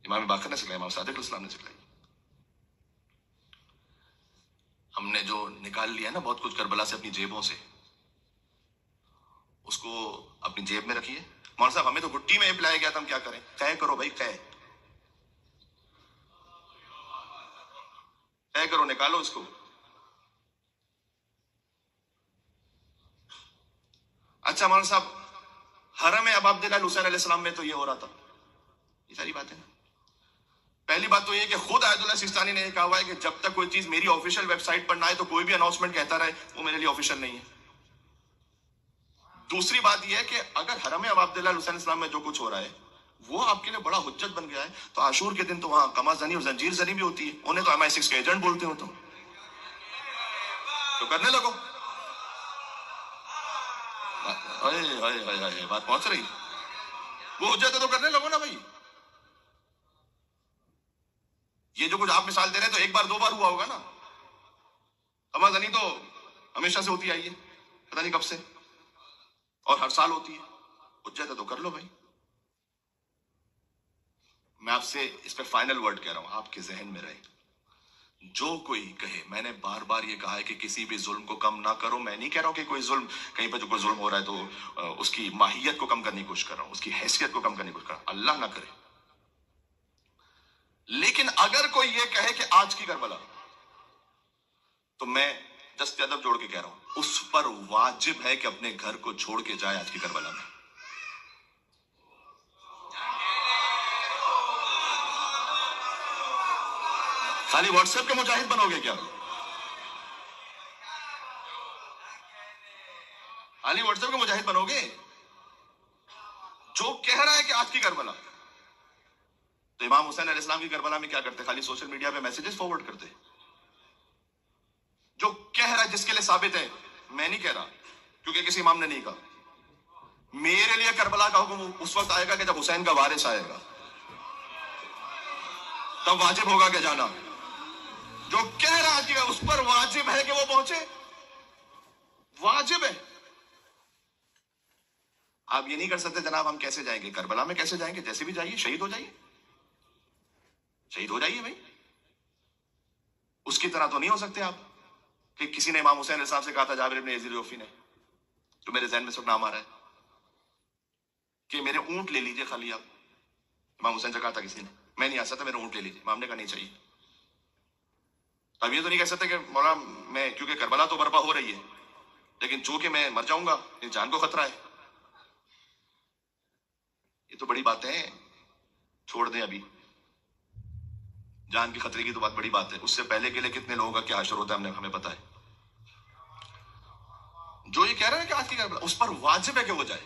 امام باقر نے سکھلائی, امام صادق علیہ السلام نے سکھلائی. ہم نے جو نکال لیا نا بہت کچھ کربلا سے اپنی جیبوں سے, اس کو اپنی جیب میں رکھیے. مولانا صاحب ہمیں تو گٹی میں پلایا گیا تھا, ہم کیا کریں؟ قے کرو بھائی, قے کرو, نکالو اس کو. اچھا مولانا صاحب حرم ابا عبداللہ الحسین علیہ السلام میں تو یہ ہو رہا تھا. یہ ساری باتیں نا. پہلی بات تو یہ کہ خود آیت اللہ سیستانی نے یہ کہا ہوا ہے کہ جب تک کوئی چیز میری آفیشیل ویب سائٹ پر نہ آئے تو کوئی بھی اناؤنسمنٹ کہتا رہے وہ میرے لیے آفیشیل نہیں ہے. دوسری بات یہ ہے کہ اگر حرم ابا عبداللہ الحسین السلام میں جو کچھ ہو رہا ہے وہ آپ کے لیے بڑا حجت بن گیا ہے, تو عاشور کے دن تو وہاں قما زنی اور زنجیر زنی بھی ہوتی ہے. انہیں تو MI6 کے ایجنٹ بولتے ہو, تو کرنے لگو. بات پہنچ رہی, وہ حجت ہے تو کرنے لگو نا بھائی. یہ جو کچھ آپ مثال دے رہے ہیں تو ایک بار دو بار ہوا ہوگا نا. قما زنی تو ہمیشہ سے ہوتی آئی ہے, پتہ نہیں کب سے, اور ہر سال ہوتی ہے. حجت ہے تو کر لو بھائی. میں آپ سے اس پہ فائنل ورڈ کہہ رہا ہوں, آپ کے ذہن میں رہے. جو کوئی کہے, میں نے بار بار یہ کہا ہے کہ کسی بھی ظلم کو کم نہ کرو. میں نہیں کہہ رہا ہوں کہ کوئی ظلم کہیں پہ جو کوئی ظلم ہو رہا ہے تو اس کی ماہیت کو کم کرنے کی کوشش کر رہا ہوں, اس کی حیثیت کو کم کرنے کی کوشش کر رہا ہوں, اللہ نہ کرے. لیکن اگر کوئی یہ کہے کہ آج کی کربلا, تو میں دست ادب جوڑ کے کہہ رہا ہوں اس پر واجب ہے کہ اپنے گھر کو چھوڑ کے جائے آج کی کربلا میں. خالی واٹس ایپ کے مجاہد بنو گے کیا؟ خالی واٹس ایپ کے مجاہد بنو گے؟ جو کہہ رہا ہے کہ آج کی کربلا, تو امام حسین علیہ السلام کی کربلا میں کیا کرتے؟ خالی سوشل میڈیا پہ میسیجز فارورڈ کرتے. جو کہہ رہا ہے جس کے لیے ثابت ہے, میں نہیں کہہ رہا کیونکہ کسی امام نے نہیں کہا. میرے لیے کربلا کا حکم اس وقت آئے گا کہ جب حسین کا وارث آئے گا, تب واجب ہوگا کہ جانا. جو کہہ رہا ہے اس پر واجب ہے کہ وہ پہنچے, واجب ہے. آپ یہ نہیں کر سکتے جناب ہم کیسے جائیں گے کربلا میں, کیسے جائیں گے؟ جیسے بھی جائیے, شہید ہو جائیے, شہید ہو جائیے بھائی. اس کی طرح تو نہیں ہو سکتے آپ کہ کسی نے امام حسین علیہ السلام سے کہا تھا, جابر ابن یزید الجوفی نے, تو میرے ذہن میں سب نام آ رہا ہے کہ میرے اونٹ لے لیجئے خالی آپ. امام حسین سے کہا تھا کسی نے, میں نہیں آ سکتا, میرے اونٹ لے لیجئے. امام نے کہا نہیں چاہیے. اب یہ تو نہیں کہہ سکتے کہ مولانا میں, کیونکہ کربلا تو برپا ہو رہی ہے لیکن چونکہ میں مر جاؤں گا, میری جان کو خطرہ ہے. یہ تو بڑی باتیں ہیں, چھوڑ دیں ابھی. جان کی خطرے کی تو بات بڑی بات ہے, اس سے پہلے کے لیے کتنے لوگوں کا کیا حشر ہوتا ہے ہمیں پتا ہے. جو یہ کہہ رہے ہیں کہ آج کی کربلا, اس پر واجب ہے کہ وہ جائے.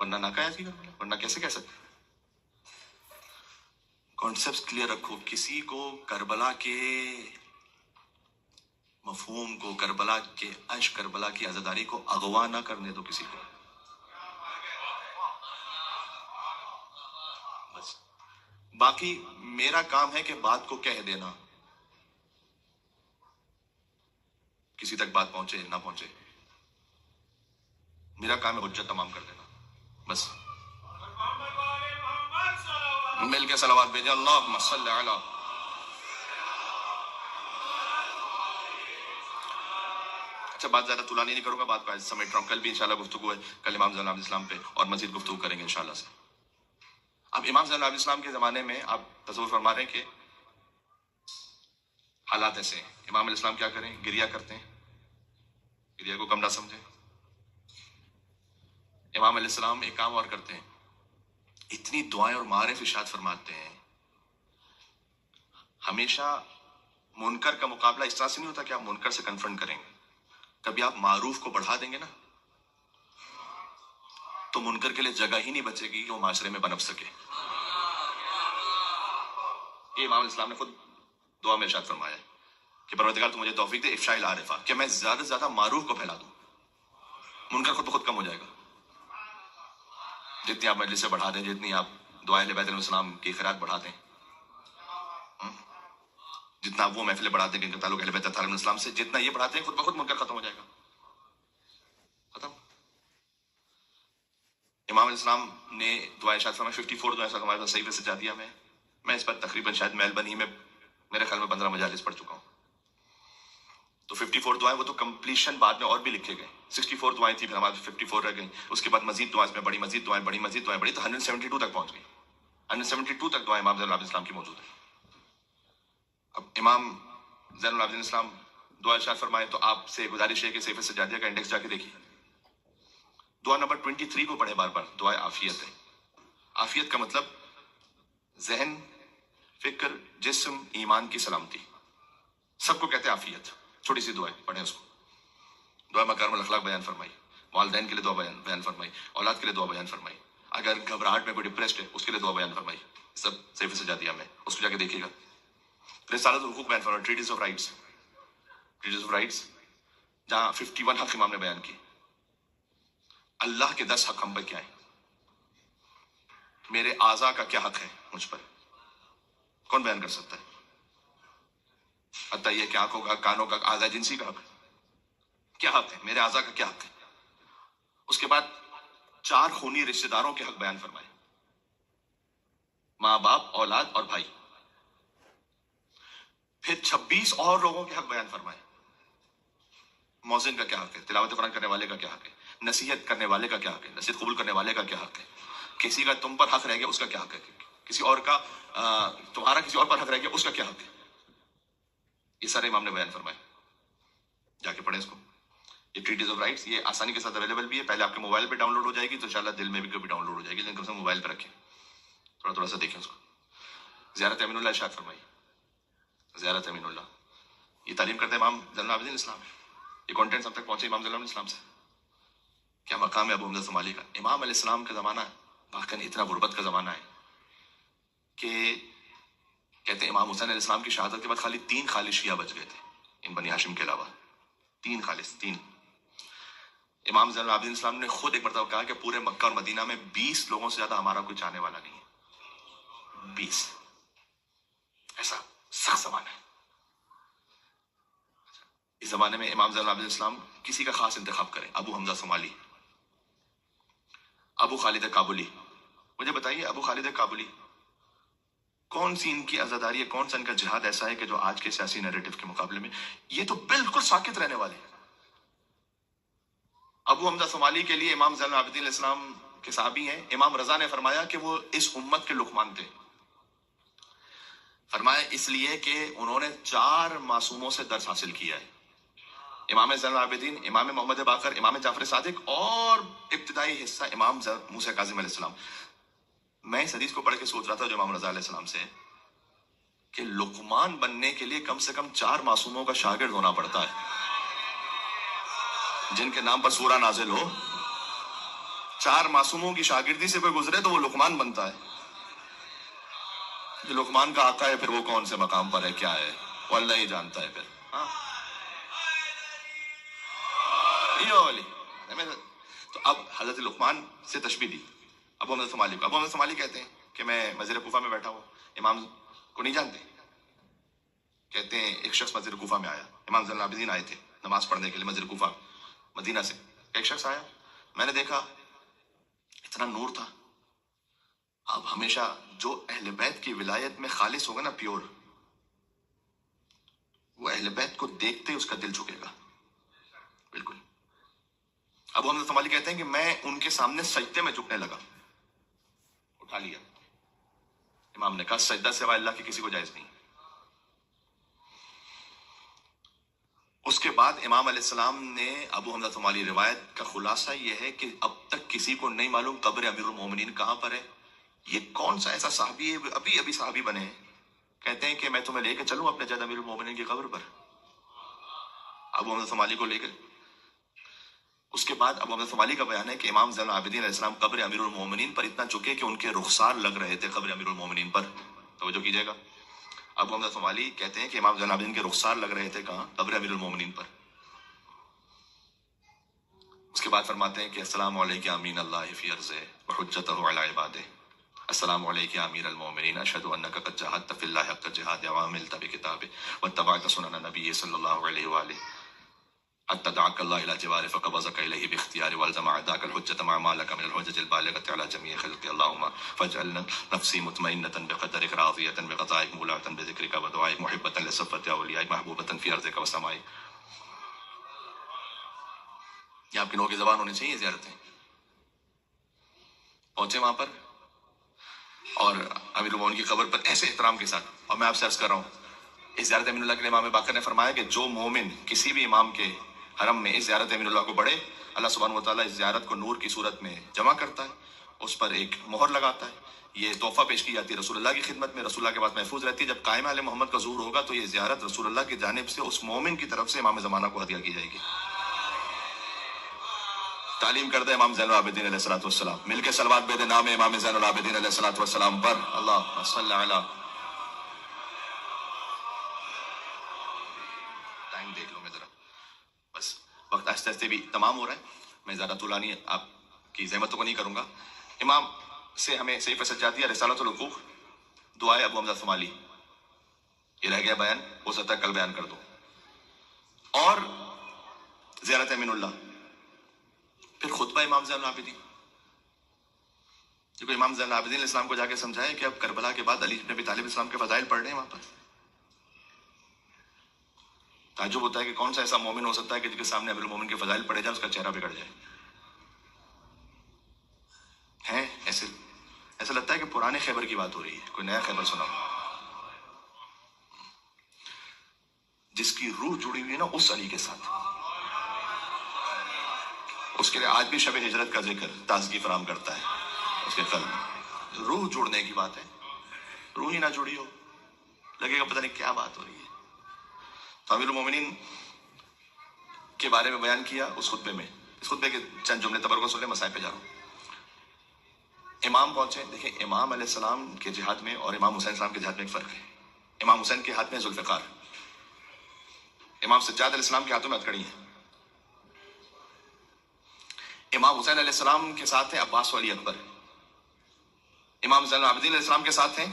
ورنہ نہ کہے آج کی کربلا, ورنہ کیسے کہہ سکتے؟ کانسیپٹ کلیئر رکھو. کسی کو کربلا کے مفہوم کو، کربلا کے عشق، کربلا کی عزاداری کو اغوا نہ کرنے دو کسی کو. بس باقی میرا کام ہے کہ بات کو کہہ دینا، کسی تک بات پہنچے نہ پہنچے، میرا کام ہے حجت تمام کر دینا. بس مل کے صلوات بھیجیں. اللہم صلی علی. اچھا بات زیادہ طولانی نہیں کروں گا، بات کو سمیٹ رہا ہوں. کل بھی انشاءاللہ گفتگو ہے، کل امام زین العابدین الاسلام پہ اور مزید گفتگو کریں گے انشاءاللہ سے. اب امام زین العابدین الاسلام کے زمانے میں آپ تصور فرما رہے ہیں کہ حالات ایسے ہیں. امام علیہ السلام کیا کریں؟ گریا کرتے ہیں. گریا کو کم نہ سمجھیں. امام علیہ السلام ایک کام اور کرتے ہیں، اتنی دعائیں اور معارف ارشاد فرماتے ہیں. ہمیشہ منکر کا مقابلہ اس طرح سے نہیں ہوتا کہ آپ منکر سے کنفرنٹ کریں گے. کبھی آپ معروف کو بڑھا دیں گے نا تو منکر کے لیے جگہ ہی نہیں بچے گی کہ وہ معاشرے میں پنپ سکے. یہ امام علیہ السلام نے خود دعا میں ارشاد فرمایا ہے کہ پروردگار تو مجھے توفیق دے افشاء العارفہ، کہ میں زیادہ سے زیادہ معروف کو پھیلا دوں. منکر خود بخود کم ہو جائے گا. جتنی آپ مجلس سے بڑھا دیں، جتنی آپ دعائیں اہل بیت علیہ السلام کی خیرات بڑھا دیں، جتنا آپ وہ محفلیں بڑھا دیں کہ تعلق اہل بیت علیہ السلام سے، جتنا یہ بڑھاتے ہیں خود بخود منکر ختم ہو جائے گا. ختم. امام علیہ السلام نے دعائیں ارشاد فرمائی، 54 دعائیں ہمارے پاس صحیح سے جا دیا. میں اس پر تقریباً شاید میلبرن ہی میں میرے خیال میں 15 مجالس پڑھ چکا ہوں. تو 54 دعائیں وہ تو کمپلیشن بعد میں اور بھی لکھے گئے. 64 دعائیں تھی، پھر ہمارے 54 رہ گئیں. اس کے بعد مزید دعائیں میں بڑی، مزید دعائیں بڑی، مزید دعائیں بڑی، تو 172 تک پہنچ گئی. 172 تک دعائیں امام زین العابدین الاسلام کی موجود ہیں. اب امام زین العابدین الاسلام دعا ارشاد فرمائے تو آپ سے گزارش ہے کہ سیف سجادیہ کا انڈیکس جا کے دیکھیے. دعا نمبر 23 کو پڑھے بار بار. دعا عافیت ہے. عافیت کا مطلب ذہن، فکر، جسم، ایمان کی سلامتی، سب کو کہتے ہیں عافیت. چھوٹی سی دعا ہے، پڑھیں اس کو. دعا مکارم الاخلاق بیان فرمائی، والدین کے لیے دعا بیان فرمائی، اولاد کے لیے دعا بیان فرمائی. اگر گھبراہٹ میں کوئی ڈپریسڈ ہے اس کے لیے دعا بیان فرمائی. سب سیف سجادیہ میں، اس کو جا کے دیکھیے گا. رسالۃ الحقوق بیان فرمائی، treaties of rights. Treaties of rights جہاں 51 حق امام نے بیان کی. اللہ کے 10 حق ہم پہ کیا ہیں؟ میرے اعضاء کا کیا حق ہے مجھ پر؟ کون بیان کر سکتا ہے؟ حتیٰ یہ کہ آنکھوں کا، کانوں کا، اعضاء جنسی کا حق کیا حق ہے؟ میرے اعضاء کا کیا حق ہے؟ اس کے بعد 4 خونی رشتہ داروں کے حق بیان فرمائے، ماں باپ، اولاد اور بھائی. پھر 26 اور لوگوں کے حق بیان فرمائے. مؤذن کا کیا حق ہے؟ تلاوت قرآن کرنے والے کا کیا حق ہے؟ نصیحت کرنے والے کا کیا حق ہے؟ نصیحت قبول کرنے والے کا کیا حق ہے؟ کسی کا تم پر حق رہ گیا اس کا کیا حق ہے؟ کسی اور کا تمہارا کسی اور پر حق رہ گیا اس کا کیا حق ہے؟ یہ سارے امام نے بیان فرمائے. جا کے پڑھیں اس کو. یہ ٹریٹیز آف رائٹس یہ آسانی کے ساتھ اویلیبل بھی ہے. پہلے آپ کے موبائل پہ ڈاؤن لوڈ ہو جائے گی، تو انشاءاللہ دل میں بھی کبھی ڈاؤن لوڈ ہو جائے گی، لیکن کم سے کم موبائل پہ رکھیں، تھوڑا تھوڑا سا دیکھیں اس کو. زیارت امین اللہ ارشاد فرمائی. زیارت امین اللہ یہ تعلیم کرتے امام زین العابدین الاسلام ہے. یہ کانٹینٹ ہم تک پہنچے امام زین العابدین الاسلام سے. کیا مقام ہے ابو حمزہ صومالی کا. امام علیہ السلام کا زمانہ واقعاً اتنا غربت کا زمانہ ہے کہ کہتے ہیں امام حسین علیہ السلام کی شہادت کے بعد خالی 3 خالص شیعہ بچ گئے تھے ان بنی ہاشم کے علاوہ. 3 خالص، 3. امام زین العابدین الاسلام نے خود ایک مرتبہ کہا کہ پورے مکہ اور مدینہ میں 20 لوگوں سے زیادہ ہمارا کوئی چاہنے والا نہیں ہے. 20. ایسا سخت زمانہ ہے. اس زمانے میں امام زین العابدین الاسلام کسی کا خاص انتخاب کریں. ابو حمزہ صومالی، ابو خالد کابلی. مجھے بتائیے ابو خالد کابلی کون سی ان کی عزاداری ہے، کون سا ان کا جہاد ایسا ہے کہ جو آج کے سیاسی نیریٹو کے مقابلے میں یہ تو بالکل ساکت رہنے والے ہیں. ابو حمزہ صومالی کے لیے امام زین العابدین الاسلام کے صحابی ہیں. امام رضا نے فرمایا کہ وہ اس امت کے لقمان تھے. فرمایا اس لیے کہ انہوں نے 4 معصوموں سے درس حاصل کیا ہے. امام زین العابدین، امام محمد باقر، امام جعفر صادق اور ابتدائی حصہ امام موسیٰ کاظم علیہ السلام. میں اس حدیث کو پڑھ کے سوچ رہا تھا جو امام رضا علیہ السلام سے کہ لقمان بننے کے لیے کم سے کم 4 معصوموں کا شاگرد ہونا پڑتا ہے جن کے نام پر سورہ نازل ہو. 4 معصوموں کی شاگردی سے کوئی گزرے تو وہ لقمان بنتا ہے. جو لقمان کا آقا ہے پھر وہ کون سے مقام پر ہے، کیا ہے، وہ اللہ ہی جانتا ہے. پھر تو اب حضرت لقمان سے تشبیہ دی ابو حمزہ ثمالی کو. ابو حمزہ ثمالی کہتے ہیں کہ میں مسجد کوفہ میں بیٹھا ہوں, امام کو نہیں جانتے. کہتے ہیں ایک شخص مسجد کوفہ میں آیا, امام زین العابدین آئے تھے نماز پڑھنے کے لیے مسجد کوفہ مدینہ سے. ایک شخص آیا, میں نے دیکھا اتنا نور تھا. اب ہمیشہ جو اہل بیت کی ولایت میں خالص ہوگا نا, پیور, وہ اہل بیت کو دیکھتے ہی اس کا دل جھکے گا بالکل. ابو حمزہ ثمالی کہتے ہیں کہ میں ان کے سامنے سجدے میں جھکنے لگا, اٹھا لیا. امام نے کہا سجدہ سوائے اللہ کے کسی کو جائز نہیں. اس کے بعد امام علیہ السلام نے ابو حمزہ ثمالی روایت کا خلاصہ یہ ہے کہ اب تک کسی کو نہیں معلوم قبر امیر المومنین کہاں پر ہے. یہ کون سا ایسا صحابی ہے, ابھی صحابی بنے ہیں, کہتے ہیں کہ میں تمہیں لے کے چلوں اپنے جد امیر المومنین کی قبر پر, ابو حمزہ ثمالی کو لے کر. اس کے بعد ابو حمزہ ثمالی کا بیان ہے کہ امام زین العابدین علیہ السلام قبر امیر المومنین پر اتنا چکے کہ ان کے رخسار لگ رہے تھے قبر امیر المومنین پر. توجہ کیجیے گا, ابو حمزہ ثمالی کہتے ہیں کہ امام زین العابدین کے رخسار لگ رہے تھے کہاں, قبر امیر المومنین پر. اس کے بعد فرماتے ہیں کہ السلام علیک امین اللہ فی ارضہ وحجتہ علی عبادہ, السلام علیک امیر المومنین اشہد انک قد جاہدت فی اللہ حق جہاد وعملت بکتابہ واتبعت سنن نبی صلی اللہ علیہ وآلہ حتى دعاك الله الى جواره فقبضك اليه باختياره والزم اعداءك الحجه مع ما لك من الحجج البالغه على جميع خلقك اللهم فاجعلنا نفسي مطمئنه بقدرك راضيه بقضائك مولاة بذكرك ودعائك محبه لصفه اوليائك محبوبه في ارضك وسمائك. یہ آپ کی نو کی زبان ہونی چاہیے زیارتیں. پہنچے وہاں پر اور امیر المومنین کی قبر پر ایسے احترام کے ساتھ. اور میں آپ سے عرض کر رہا ہوں, اس زیارت امین اللہ کے لیے امام باقر نے فرمایا کہ جو مومن کسی بھی امام کے حرم میں اس زیارت امین اللہ کو پڑھے, اللہ سبحانہ و تعالیٰ اس زیارت کو نور کی صورت میں جمع کرتا ہے, اس پر ایک مہر لگاتا ہے. یہ تحفہ پیش کی جاتی ہے رسول اللہ کی خدمت میں, رسول اللہ کے پاس محفوظ رہتی ہے. جب قائم علیہ محمد کا ظہور ہوگا تو یہ زیارت رسول اللہ کی جانب سے اس مومن کی طرف سے امام زمانہ کو ہدیہ کی جائے گی. تعلیم کر دے امام زین العابدین علیہ الصلوۃ والسلام. مل کے صلوات بے دے نام امام زین العابدین علیہ الصلوۃ والسلام پر. اللہ صلی علی. ٹائم دیکھ لو میں ذرا, بس وقت آہستہ آہستہ بھی تمام ہو رہا ہے, میں زیادہ طولانی آپ کی زحمتوں کو نہیں کروں گا. امام سے ہمیں صحیح سجادیہ رسالۃ الحقوق, دعائے ابو حمزہ ثمالی, یہ رہ گیا بیان, ہو سکتا ہے کل بیان کر دو. اور زیارت امین اللہ, پھر خطبہ امام زین العابدین. کیونکہ امام زین العابدین علیہ السلام کو جا کے سمجھائے کہ اب کربلا کے بعد علی بن ابی طالب اسلام کے فضائل پڑھ رہے ہیں وہاں پر. تعجب ہوتا ہے کہ کون سا ایسا مومن ہو سکتا ہے کہ جس کے سامنے امیر المومن کے فضائل پڑھے جائے اس کا چہرہ بگڑ جائے. ہیں ایسا لگتا ہے کہ پرانے خیبر کی بات ہو رہی ہے, کوئی نیا خیبر سنا ہو. جس کی روح جڑی ہوئی ہے نا اس علی کے ساتھ, اس کے لیے آج بھی شب ہجرت کا ذکر تازگی فراہم کرتا ہے اس کے قلب. روح جڑنے کی بات ہے, روح ہی نہ جڑی ہو لگے گا پتہ نہیں کیا بات ہو رہی ہے. تو امیر المومنین کے بارے میں بیان کیا اس خطبے میں. اس خطبے کے چند جملے تبرک سن لیں, مسائل پہ جا رہا ہوں. امام پہنچے, دیکھیں امام علیہ السلام کے جہاد میں اور امام حسین السلام کے جہاد میں ایک فرق ہے. امام حسین کے ہاتھ میں ذوالفقار, امام سجاد علیہ السلام کے ہاتھوں میں ہتھکڑی ہیں. امام حسین علیہ السلام کے ساتھ ہیں عباس و علی اکبر. امام زین العابدین علیہ السلام کے ساتھ ہیں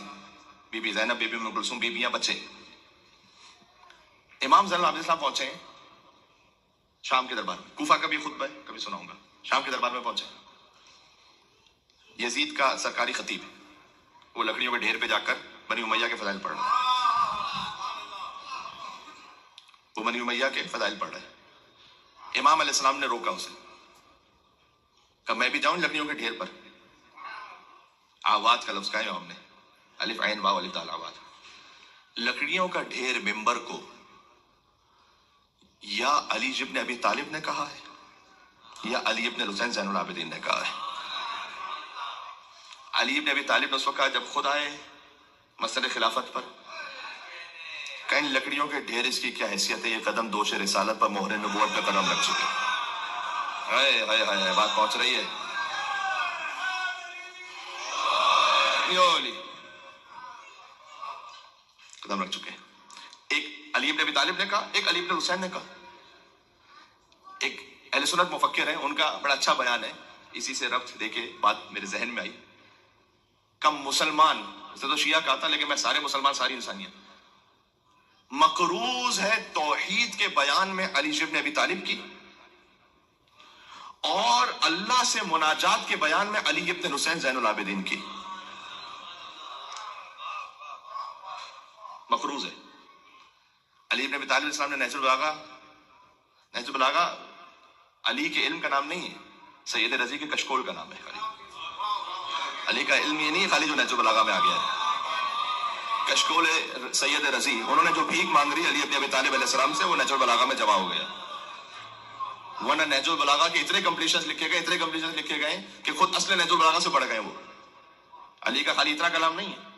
Bibi Zainab, Bibi Umm Kulthum, بیویاں, بچے. امام زین العابدین السلام پہنچے ہیں شام کے دربار میں. کوفہ کا بھی خطبہ ہے, کبھی سنا ہوگا. شام کے دربار میں پہنچے. یزید کا سرکاری خطیب, وہ لکڑیوں کے ڈھیر پہ جا کر بنی امیہ کے فضائل پڑھ رہا ہے. وہ بنی امیہ کے فضائل پڑھ رہا ہے. امام علیہ السلام نے روکا اسے, کہ میں بھی جاؤں لکڑیوں کے ڈھیر پر. آواد کا لفظ کہا ہے امام نے, الف عین واو الف دال آواد. لکڑیوں کا ڈھیر ممبر کو یا علی ابن ابی طالب نے کہا ہے یا علی ابن حسین زین العابدین نے کہا ہے. علی ابن ابی طالب نے اس وقت کہا جب خود آئے مسئلہ خلافت پر, کہ ان لکڑیوں کے ڈھیر اس کی کیا حیثیت ہے, یہ قدم دوش رسالت پر مہر نبوت پہ قدم رکھ چکے. بات پہنچ رہی ہے. قدم رکھ چکے. ایک علی ابن ابی طالب نے کہا, ایک علی ابن حسین نے کہا. ایک اہل سنت مفکر ہیں، ان کا بڑا اچھا بیان ہے، اسی سے ربط دے کے بات میرے ذہن میں آئی. کم مسلمان سے تو شیعہ کہتا لیکن میں سارے مسلمان، ساری انسانیت مقروض ہے توحید کے بیان میں علی ابن ابی طالب کی، اور اللہ سے مناجات کے بیان میں علی ابن حسین زین العابدین کی. مقروض ہے. علی ابن ابی طالب السلام نے نہج البلاغہ علی کے علم کا نام نہیں ہے، سید رضی کے کشکول کا نام ہے. علی کا علم یہ نہیں ہے خالی جو نہج البلاغہ میں آ گیا ہے. کشکول سید رضی، انہوں نے جو بھیک مانگ رہی علی ابن ابی طالب علیہ السلام سے، وہ نہج البلاغہ میں جمع ہو گیا. ورنہ نہج البلاغہ کے اتنے کمپلیشنز لکھے گئے کہ خود اصل نہج البلاغہ سے بڑھ گئے. وہ علی کا خالی اتنا کلام نہیں ہے.